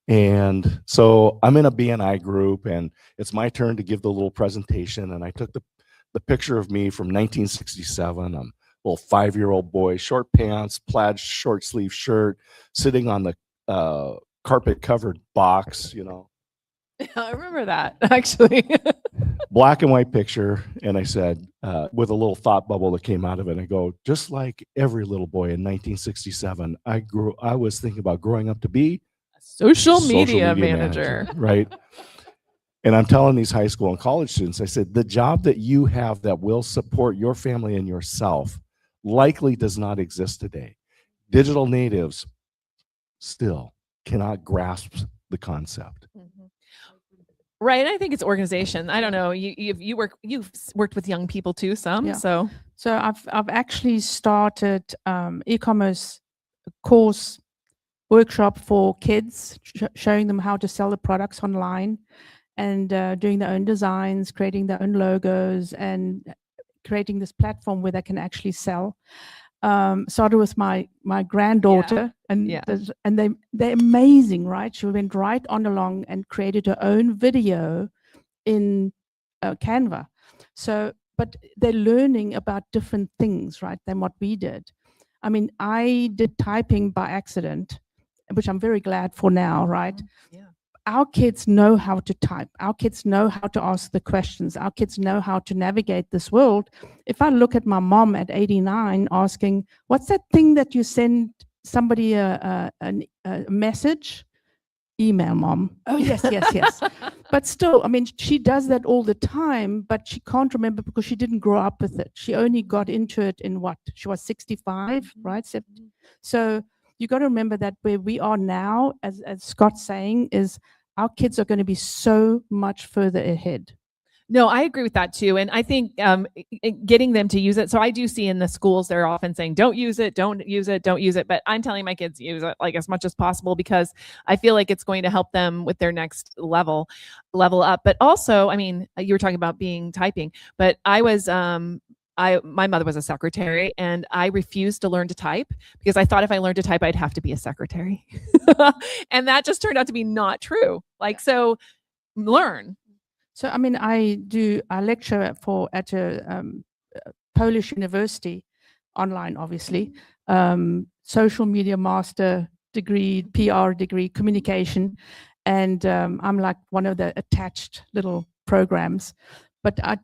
And so I'm in a BNI group, and it's my turn to give the little presentation. And I took the picture of me from 1967. I'm a little 5-year-old boy, short pants, plaid short sleeve shirt, sitting on the carpet covered box,
I remember that, actually.
Black and white picture. And I said, with a little thought bubble that came out of it, I go, just like every little boy in 1967, I was thinking about growing up to be
a social media manager.
Right. And I'm telling these high school and college students, I said, the job that you have that will support your family and yourself likely does not exist today. Digital natives still cannot grasp the concept.
Mm-hmm. Right. And I think it's organization. I don't know. You've worked with young people too, some.
Yeah.
So
I've actually started e-commerce course workshop for kids, showing them how to sell the products online and doing their own designs, creating their own logos, and creating this platform where they can actually sell. Started with my granddaughter, and they're amazing, right? She went right on along and created her own video in Canva. So, but they're learning about different things, right, than what we did. I mean, I did typing by accident, which I'm very glad for now, right?
Yeah.
Our kids know how to type. Our kids know how to ask the questions. Our kids know how to navigate this world. If I look at my mom at 89 asking, what's that thing that you send somebody a message? Email, Mom. Oh, yes. But still, I mean, she does that all the time, but she can't remember because she didn't grow up with it. She only got into it in what? She was 65, right? So you got to remember that where we are now, as Scott's saying, is our kids are going to be so much further ahead.
No, I agree with that too. And I think getting them to use it. So I do see in the schools, they're often saying, don't use it, don't use it, don't use it. But I'm telling my kids use it like as much as possible because I feel like it's going to help them with their next level up. But also, I mean, you were talking about typing, but I was, my mother was a secretary and I refused to learn to type because I thought if I learned to type, I'd have to be a secretary. And that just turned out to be not true. So learn.
So, I mean, I lecture at a Polish university, online, obviously, social media master degree, PR degree, communication. And I'm like one of the attached little programs. But I,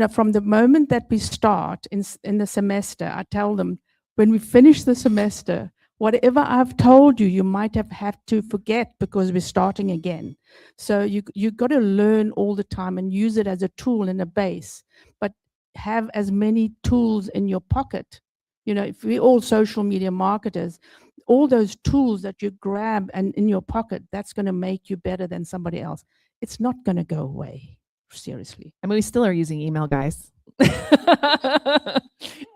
from the moment that we start in the semester, I tell them, when we finish the semester, whatever I've told you, you might have had to forget because we're starting again. So you got to learn all the time and use it as a tool and a base, but have as many tools in your pocket. You know, if we're all social media marketers, all those tools that you grab and in your pocket, that's going to make you better than somebody else. It's not going to go away. Seriously.
I mean, we still are using email, guys.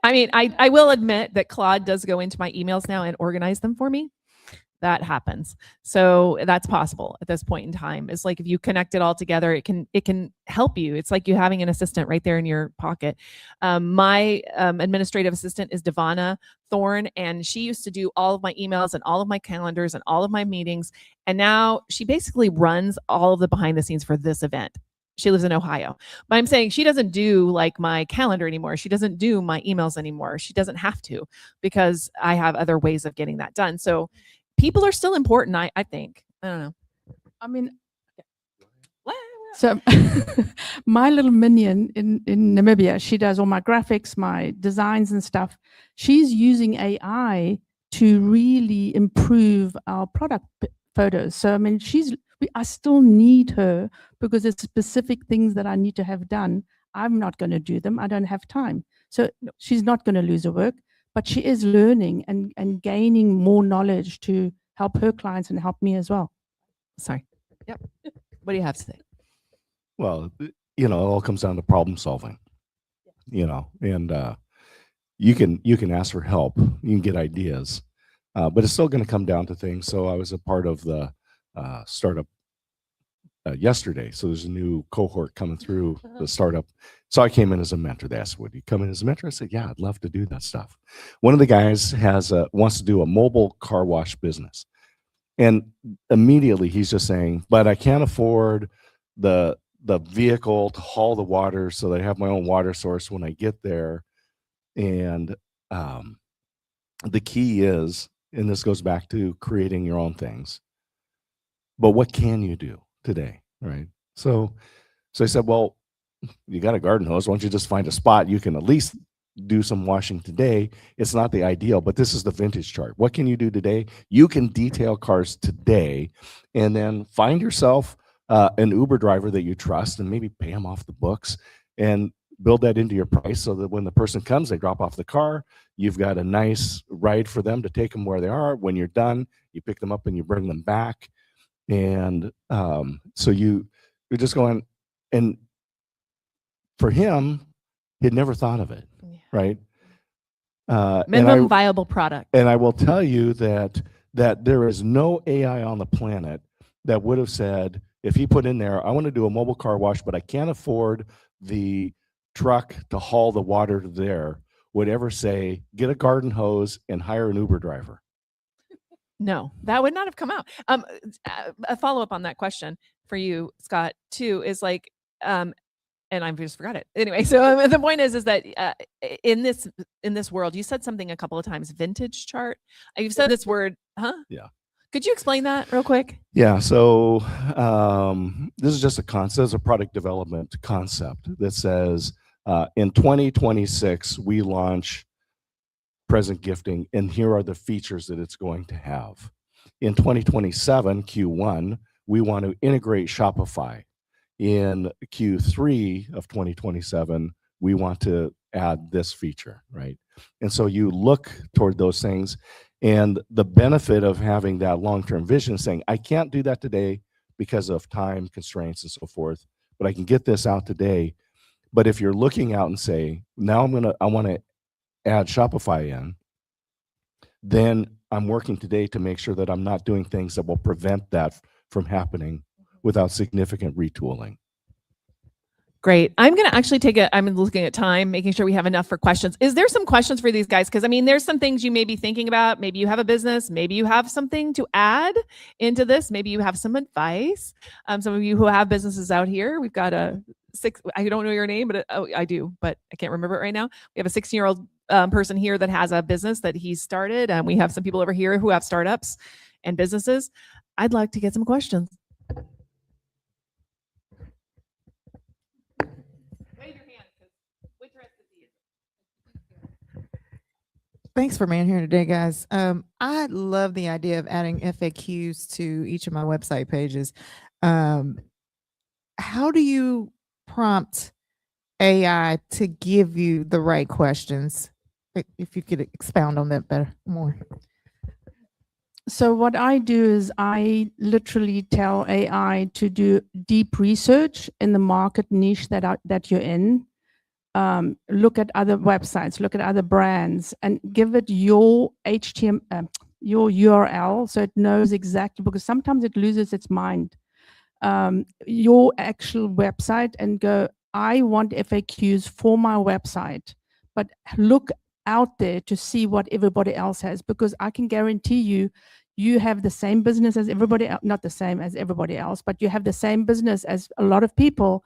I mean, I will admit that Claude does go into my emails now and organize them for me. That happens. So that's possible at this point in time. It's like if you connect it all together, it can help you. It's like you having an assistant right there in your pocket. My administrative assistant is Devana Thorne, and she used to do all of my emails and all of my calendars and all of my meetings. And now she basically runs all of the behind the scenes for this event. She lives in Ohio, but I'm saying she doesn't do like my calendar anymore. She doesn't do my emails anymore. She doesn't have to, because I have other ways of getting that done. So people are still important. I think. I don't know.
I mean, so my little minion in Namibia, she does all my graphics, my designs and stuff. She's using AI to really improve our product photos. So I mean, I still need her because there's specific things that I need to have done. I'm not going to do them. I don't have time. So she's not going to lose her work, but she is learning and gaining more knowledge to help her clients and help me as well.
Sorry. Yep. What do you have to say?
Well, it all comes down to problem solving, and you can ask for help, you can get ideas, but it's still going to come down to things. So I was a part of the startup yesterday. So there's a new cohort coming through the startup. So I came in as a mentor. They asked, would you come in as a mentor? I said, yeah, I'd love to do that stuff. One of the guys wants to do a mobile car wash business. And immediately he's just saying, but I can't afford the vehicle to haul the water, so that I have my own water source when I get there. And the key is, and this goes back to creating your own things, but what can you do today, right? So I said, well, you got a garden hose. Why don't you just find a spot you can at least do some washing today? It's not the ideal, but this is the vintage chart. What can you do today? You can detail cars today, and then find yourself an Uber driver that you trust, and maybe pay them off the books and build that into your price, so that when the person comes, they drop off the car, you've got a nice ride for them to take them where they are. When you're done, you pick them up and you bring them back. And so you're just going, and for him, he'd never thought of it, right?
Minimum viable product.
And I will tell you that there is no AI on the planet that would have said, if he put in there, I want to do a mobile car wash, but I can't afford the truck to haul the water to there, would ever say, get a garden hose and hire an Uber driver.
No, that would not have come out. A follow-up on that question for you, Scott, too, is like, and I just forgot it. Anyway, so the point is that in this world, you said something a couple of times, vintage chart. You've said this word, huh?
Yeah.
Could you explain that real quick?
Yeah. So this is just a concept, it's a product development concept that says in 2026, we launch present gifting, and here are the features that it's going to have. In 2027, Q1, we want to integrate Shopify. In Q3 of 2027, we want to add this feature, right? And so you look toward those things, and the benefit of having that long-term vision, saying, I can't do that today because of time constraints and so forth, but I can get this out today. But if you're looking out and say, now I want to add Shopify in, then I'm working today to make sure that I'm not doing things that will prevent that from happening without significant retooling.
Great. I'm going to actually I'm looking at time, making sure we have enough for questions. Is there some questions for these guys? Because I mean, there's some things you may be thinking about. Maybe you have a business. Maybe you have something to add into this. Maybe you have some advice. Some of you who have businesses out here, we've got I don't know your name, but I do, but I can't remember it right now. We have a 16-year-old person here that has a business that he started. And we have some people over here who have startups and businesses. I'd like to get some questions. Raise your hand, because which rest is he?
Thanks for being here today, guys. I love the idea of adding FAQs to each of my website pages. How do you prompt AI to give you the right questions? If you could expound on that more.
So what I do is I literally tell AI to do deep research in the market niche that you're in. Look at other websites, look at other brands, and give it your HTML, your URL, so it knows exactly, because sometimes it loses its mind. Your actual website, and go, I want FAQs for my website, but look out there to see what everybody else has, because I can guarantee you have the same business as everybody else, not the same as everybody else, but you have the same business as a lot of people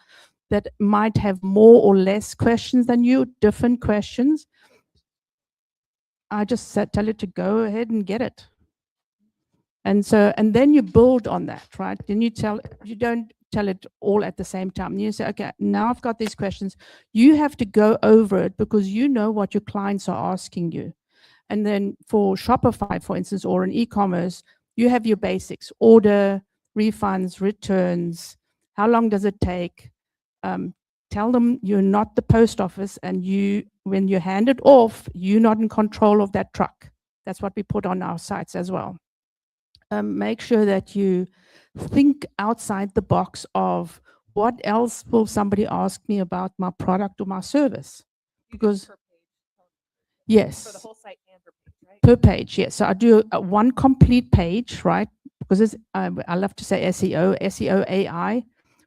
that might have more or less questions than you, different questions. I just tell it to go ahead and get it. And then you build on that, right? Then you don't tell it all at the same time. You say, okay, now I've got these questions. You have to go over it because you know what your clients are asking you. And then for Shopify, for instance, or an e-commerce, you have your basics: order, refunds, returns. How long does it take? Tell them you're not the post office, and when you hand it off, you're not in control of that truck. That's what we put on our sites as well. Make sure that you think outside the box of what else will somebody ask me about my product or my service. Because yes,
For the whole site and per page, right?
per page, yes. So I do one complete page, right? Because it's, I love to say SEO AI,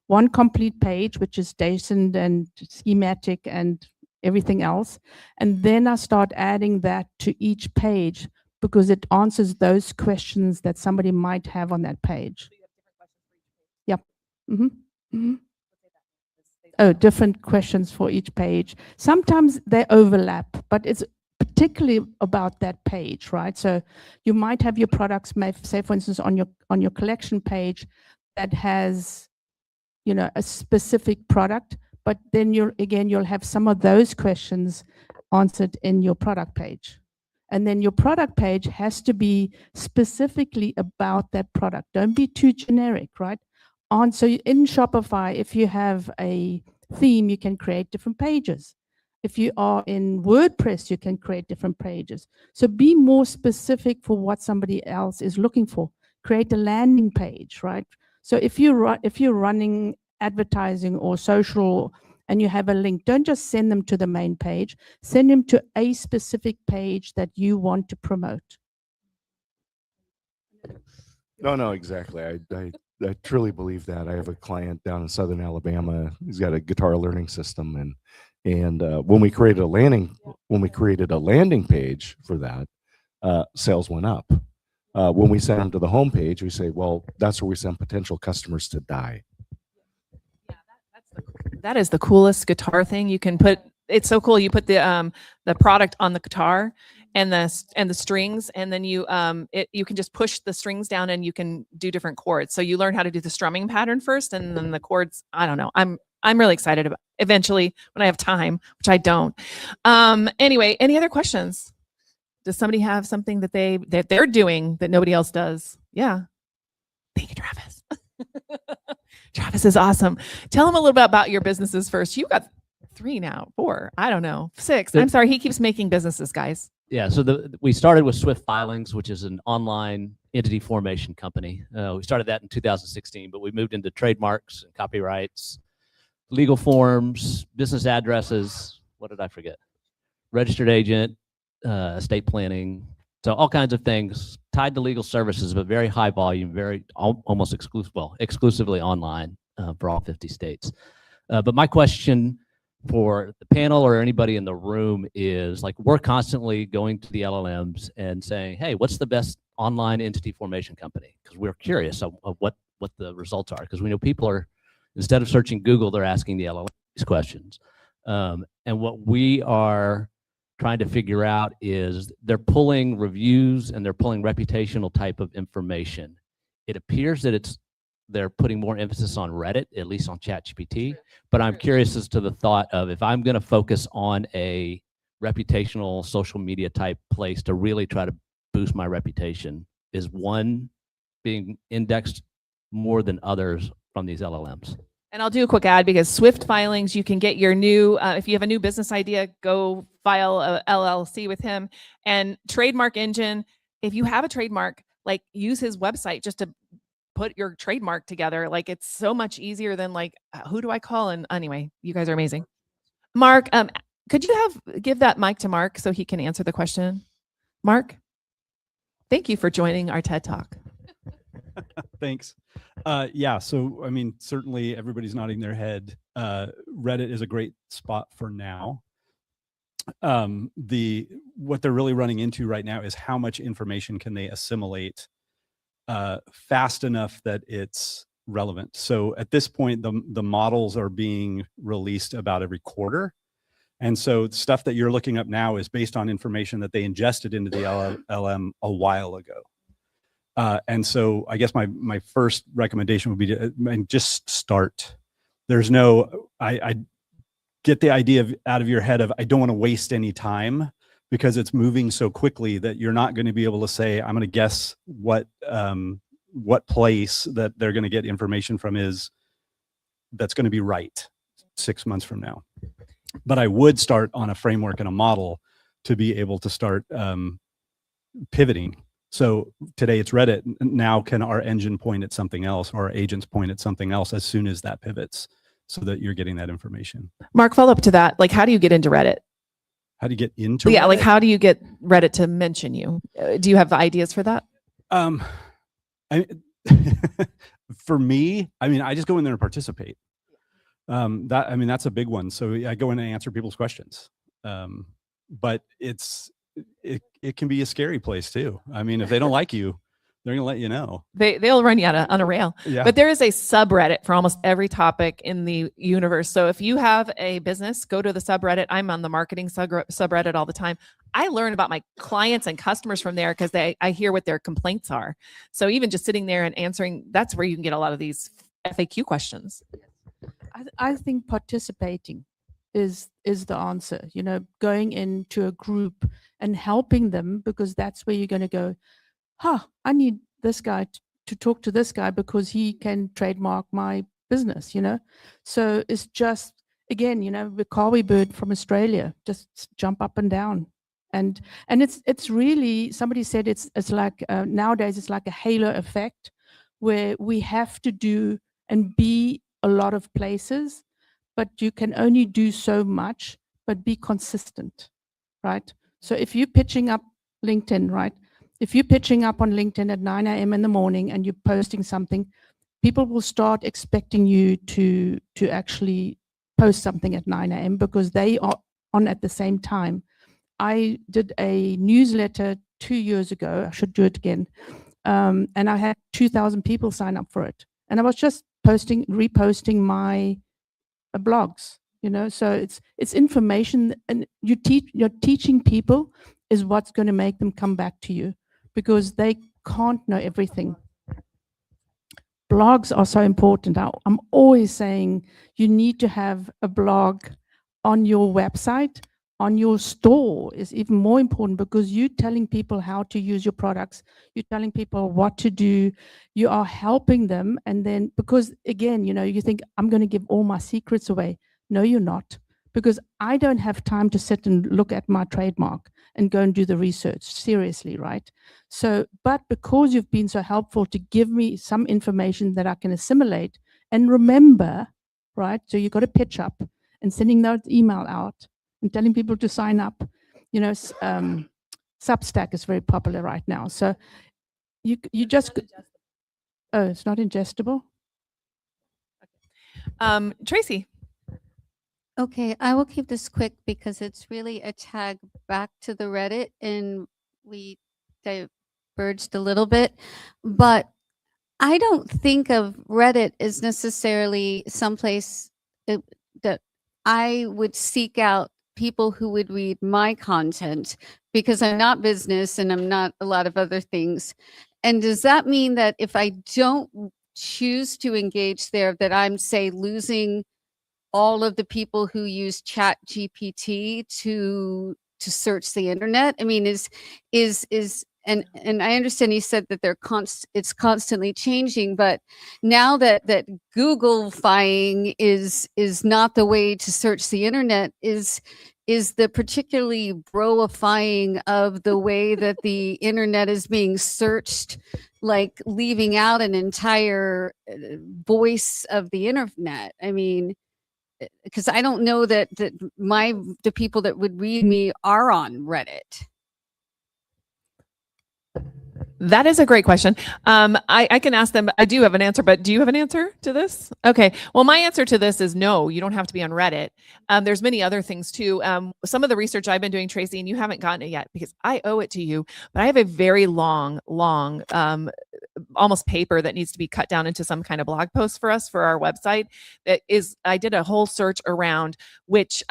one complete page, which is JSON and schematic and everything else. And then I start adding that to each page, because it answers those questions that somebody might have on that page.
So you have different questions for each page.
Yep. Mm-hmm.
Let's say that.
Oh, different questions for each page. Sometimes they overlap, but it's particularly about that page, right? So you might have your products, say for instance, on your collection page that has, a specific product, but then you'll have some of those questions answered in your product page. And then your product page has to be specifically about that product. Don't be too generic, right? So in Shopify, if you have a theme, you can create different pages. If you are in WordPress, you can create different pages. So be more specific for what somebody else is looking for. Create a landing page, right? So if you're running advertising or social and you have a link, don't just send them to the main page. Send them to a specific page that you want to promote.
No, exactly. I truly believe that. I have a client down in Southern Alabama. He's got a guitar learning system, and when we created a landing page for that, sales went up. When we send them to the home page, we say, well, that's where we send potential customers to die.
Yeah, that is the coolest guitar thing you can put. It's so cool. You put the product on the guitar and the strings, and then you can just push the strings down and you can do different chords. So you learn how to do the strumming pattern first, and then the chords. I don't know. I'm really excited about eventually when I have time, which I don't. Anyway, any other questions? Does somebody have something that they're doing that nobody else does? Yeah. Thank you, Travis. Travis is awesome. Tell them a little bit about your businesses first. You got 3 now, 4, I don't know, 6. I'm sorry. He keeps making businesses, guys.
Yeah. So we started with Swift Filings, which is an online entity formation company. We started that in 2016, but we moved into trademarks and copyrights, legal forms, business addresses. What did I forget? Registered agent, estate planning. So all kinds of things tied to legal services, but very high volume, almost exclusively online for all 50 states. But my question for the panel or anybody in the room is, like, we're constantly going to the LLMs and saying, hey, what's the best online entity formation company? Because we're curious of what the results are. Because we know people are, instead of searching Google, they're asking the LLM these questions. And what we are trying to figure out is they're pulling reviews and they're pulling reputational type of information. It appears that they're putting more emphasis on Reddit, at least on ChatGPT. But I'm curious as to the thought of, if I'm going to focus on a reputational social media type place to really try to boost my reputation is one, being indexed more than others from these LLMs.
And I'll do a quick ad because Swift filings, you can get your new, if you have a new business idea, go file a LLC with him. And Trademark Engine, if you have a trademark, like use his website just to put your trademark together. Like it's so much easier than like, who do I call? And anyway, you guys are amazing. Mark, could you give that mic to Mark so he can answer the question? Mark, thank you for joining our TED Talk.
Thanks. Yeah, so I mean, certainly everybody's nodding their head. Reddit is a great spot for now. What they're really running into right now is how much information can they assimilate fast enough that it's relevant. So at this point, the models are being released about every quarter. And so stuff that you're looking up now is based on information that they ingested into the LM a while ago. And so I guess my first recommendation would be to just start. There's no, I get the idea out of your head of, I don't want to waste any time because it's moving so quickly that you're not going to be able to say, I'm going to guess what place that they're going to get information from is that's going to be right 6 months from now. But I would start on a framework and a model to be able to start pivoting. So today it's Reddit. Now can our engine point at something else or our agents point at something else as soon as that pivots so that you're getting that information?
Mark, follow up to that. Like, how do you get into Reddit?
How do you get into
Yeah,
Reddit?
like how do you get Reddit to mention you? Do you have ideas for that?
For me, I mean, I just go in there and participate. That's a big one. So I go in and answer people's questions. But it can be a scary place too. I mean, if they don't like you, they're going to let you know.
They'll run you on a rail.
Yeah.
But there is a subreddit for almost every topic in the universe. So if you have a business, go to the subreddit. I'm on the marketing subreddit all the time. I learn about my clients and customers from there because I hear what their complaints are. So even just sitting there and answering, that's where you can get a lot of these FAQ questions.
I think participating is the answer, going into a group and helping them, because that's where you're going to go, I need this guy to talk to this guy because he can trademark my business, So it's just, again, the Kawi bird from Australia, just jump up and down. And it's really, somebody said it's like, nowadays it's like a halo effect where we have to do and be a lot of places, but you can only do so much, but be consistent, right? So if you're pitching up LinkedIn, right? If you're pitching up on LinkedIn at 9 a.m. in the morning and you're posting something, people will start expecting you to actually post something at 9 a.m. because they are on at the same time. I did a newsletter 2 years ago. I should do it again. And I had 2,000 people sign up for it. And I was just reposting my blogs, so it's information, and you're teaching people is what's going to make them come back to you, because they can't know everything. Blogs are so important. I'm always saying you need to have a blog on your website. On your store is even more important, because you're telling people how to use your products. You're telling people what to do. You are helping them. And then, because again, you think, I'm going to give all my secrets away. No, you're not, because I don't have time to sit and look at my trademark and go and do the research. Seriously, right? So, but because you've been so helpful to give me some information that I can assimilate and remember, right? So you've got to pitch up and sending that email out and telling people to sign up. Substack is very popular right now. So you just, oh, it's not ingestible?
Tracy.
Okay, I will keep this quick because it's really a tag back to the Reddit, and we diverged a little bit, but I don't think of Reddit as necessarily someplace that I would seek out people who would read my content, because I'm not business and I'm not a lot of other things. And does that mean that if I don't choose to engage there, that I'm, say, losing all of the people who use Chat GPT to to search the internet? I mean, and I understand you said that it's constantly changing, but now that Googlefying is not the way to search the internet, is the particularly broifying of the way that the internet is being searched, like leaving out an entire voice of the internet? I mean, because I don't know that the people that would read me are on Reddit.
That is a great question. I can ask them. I do have an answer, but do you have an answer to this? Okay. Well, my answer to this is no, you don't have to be on Reddit. There's many other things too. Some of the research I've been doing, Tracy, and you haven't gotten it yet because I owe it to you, but I have a very long, almost paper that needs to be cut down into some kind of blog post for us for our website. I did a whole search around which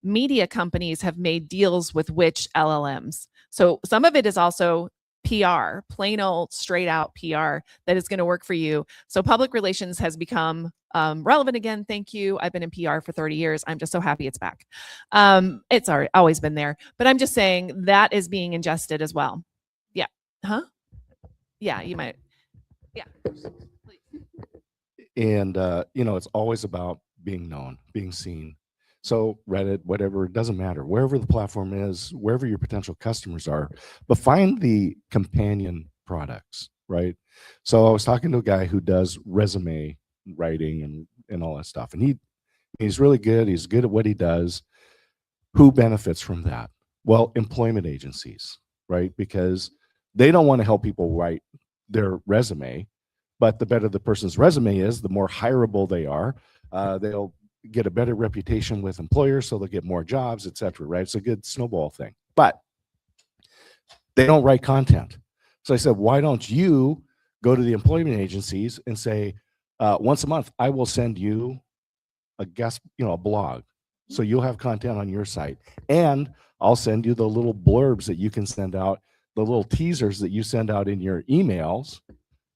media companies have made deals with which LLMs. So some of it is also PR, plain old straight out PR that is going to work for you. So public relations has become relevant again. Thank you. I've been in PR for 30 years. I'm just so happy it's back. It's always been there, but I'm just saying that is being ingested as well. Yeah. Huh? Yeah, you might. Yeah. Please.
And, it's always about being known, being seen. So Reddit, whatever, it doesn't matter. Wherever the platform is, wherever your potential customers are, but find the companion products, right? So I was talking to a guy who does resume writing and all that stuff. And he's really good. He's good at what he does. Who benefits from that? Well, employment agencies, right? Because they don't want to help people write their resume, but the better the person's resume is, the more hireable they are. They'll get a better reputation with employers, so they'll get more jobs, et cetera, right? It's a good snowball thing. But they don't write content. So I said, why don't you go to the employment agencies and say, once a month, I will send you a guest, a blog. So you'll have content on your site. And I'll send you the little blurbs that you can send out, the little teasers that you send out in your emails,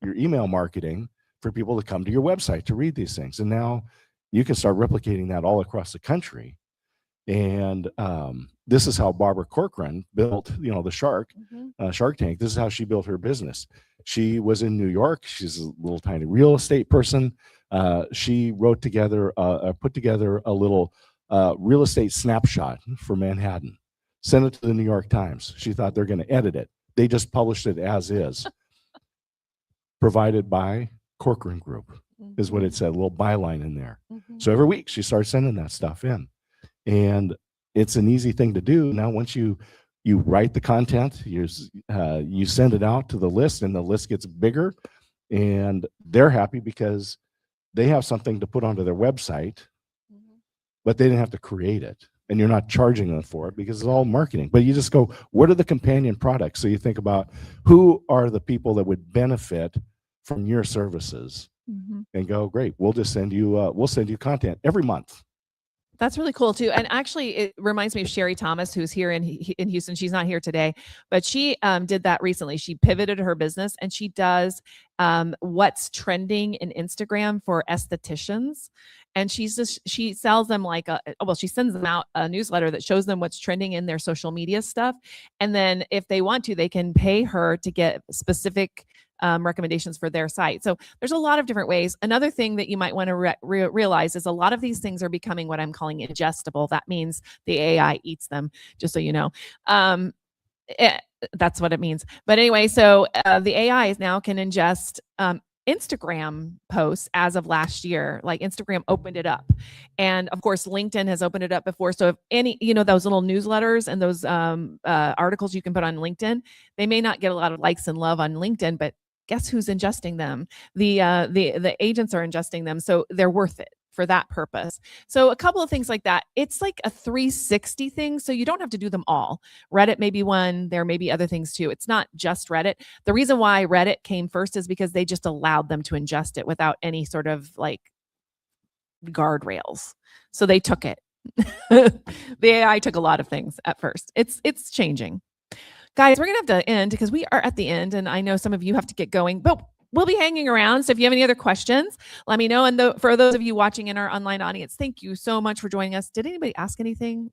your email marketing, for people to come to your website to read these things. And now you can start replicating that all across the country. And this is how Barbara Corcoran built, the Shark Tank. This is how she built her business. She was in New York. She's a little tiny real estate person. She put together a little real estate snapshot for Manhattan, sent it to the New York Times. She thought they're going to edit it. They just published it as is, provided by Corcoran Group. Is what it said, a little byline in there. So every week she starts sending that stuff in, and it's an easy thing to do. Now, once you write the content, you send it out to the list, and the list gets bigger, and they're happy because they have something to put onto their website, but they didn't have to create it, and you're not charging them for it because it's all marketing. But you just go, what are the companion products? So you think about who are the people that would benefit from your services. And go, great, we'll send you content every month.
That's really cool too. And actually it reminds me of Sherry Thomas, who's here in Houston. She's not here today, but she did that recently. She pivoted her business and she does what's trending in Instagram for estheticians. And she sells them she sends them out a newsletter that shows them what's trending in their social media stuff. And then if they want to, they can pay her to get specific recommendations for their site. So there's a lot of different ways. Another thing that you might want to realize is a lot of these things are becoming what I'm calling ingestible. That means the AI eats them, just so you know. That's what it means. But anyway, so the AI now can ingest Instagram posts as of last year. Like Instagram opened it up, and of course LinkedIn has opened it up before. So if any, those little newsletters and those articles you can put on LinkedIn, they may not get a lot of likes and love on LinkedIn, but guess who's ingesting them? The agents are ingesting them, so they're worth it for that purpose. So a couple of things like that. It's like a 360 thing, so you don't have to do them all. Reddit may be one. There may be other things too. It's not just Reddit. The reason why Reddit came first is because they just allowed them to ingest it without any sort of like guardrails. So they took it. The AI took a lot of things at first. It's changing. Guys, we're going to have to end because we are at the end, and I know some of you have to get going, but we'll be hanging around. So if you have any other questions, let me know. And for those of you watching in our online audience, thank you so much for joining us. Did anybody ask anything?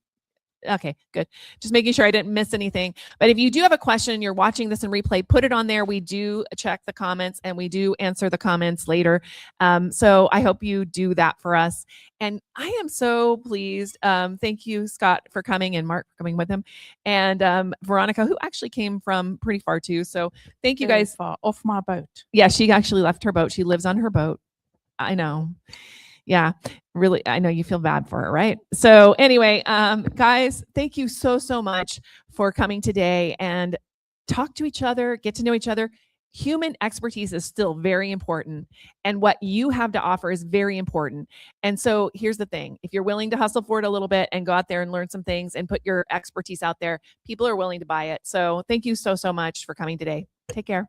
Okay, good. Just making sure I didn't miss anything. But if you do have a question, you're watching this in replay, put it on there. We do check the comments and we do answer the comments later. So I hope you do that for us. And I am so pleased. Thank you, Scott, for coming, and Mark for coming with him, and Veronica, who actually came from pretty far too. So thank you
Very
guys.
far off my boat.
Yeah, she actually left her boat. She lives on her boat. I know. Yeah, really, I know you feel bad for her, right? So anyway, guys, thank you so much for coming today, and talk to each other, get to know each other. Human expertise is still very important, and what you have to offer is very important. And so here's the thing. If you're willing to hustle for it a little bit and go out there and learn some things and put your expertise out there, people are willing to buy it. So thank you so much for coming today. Take care.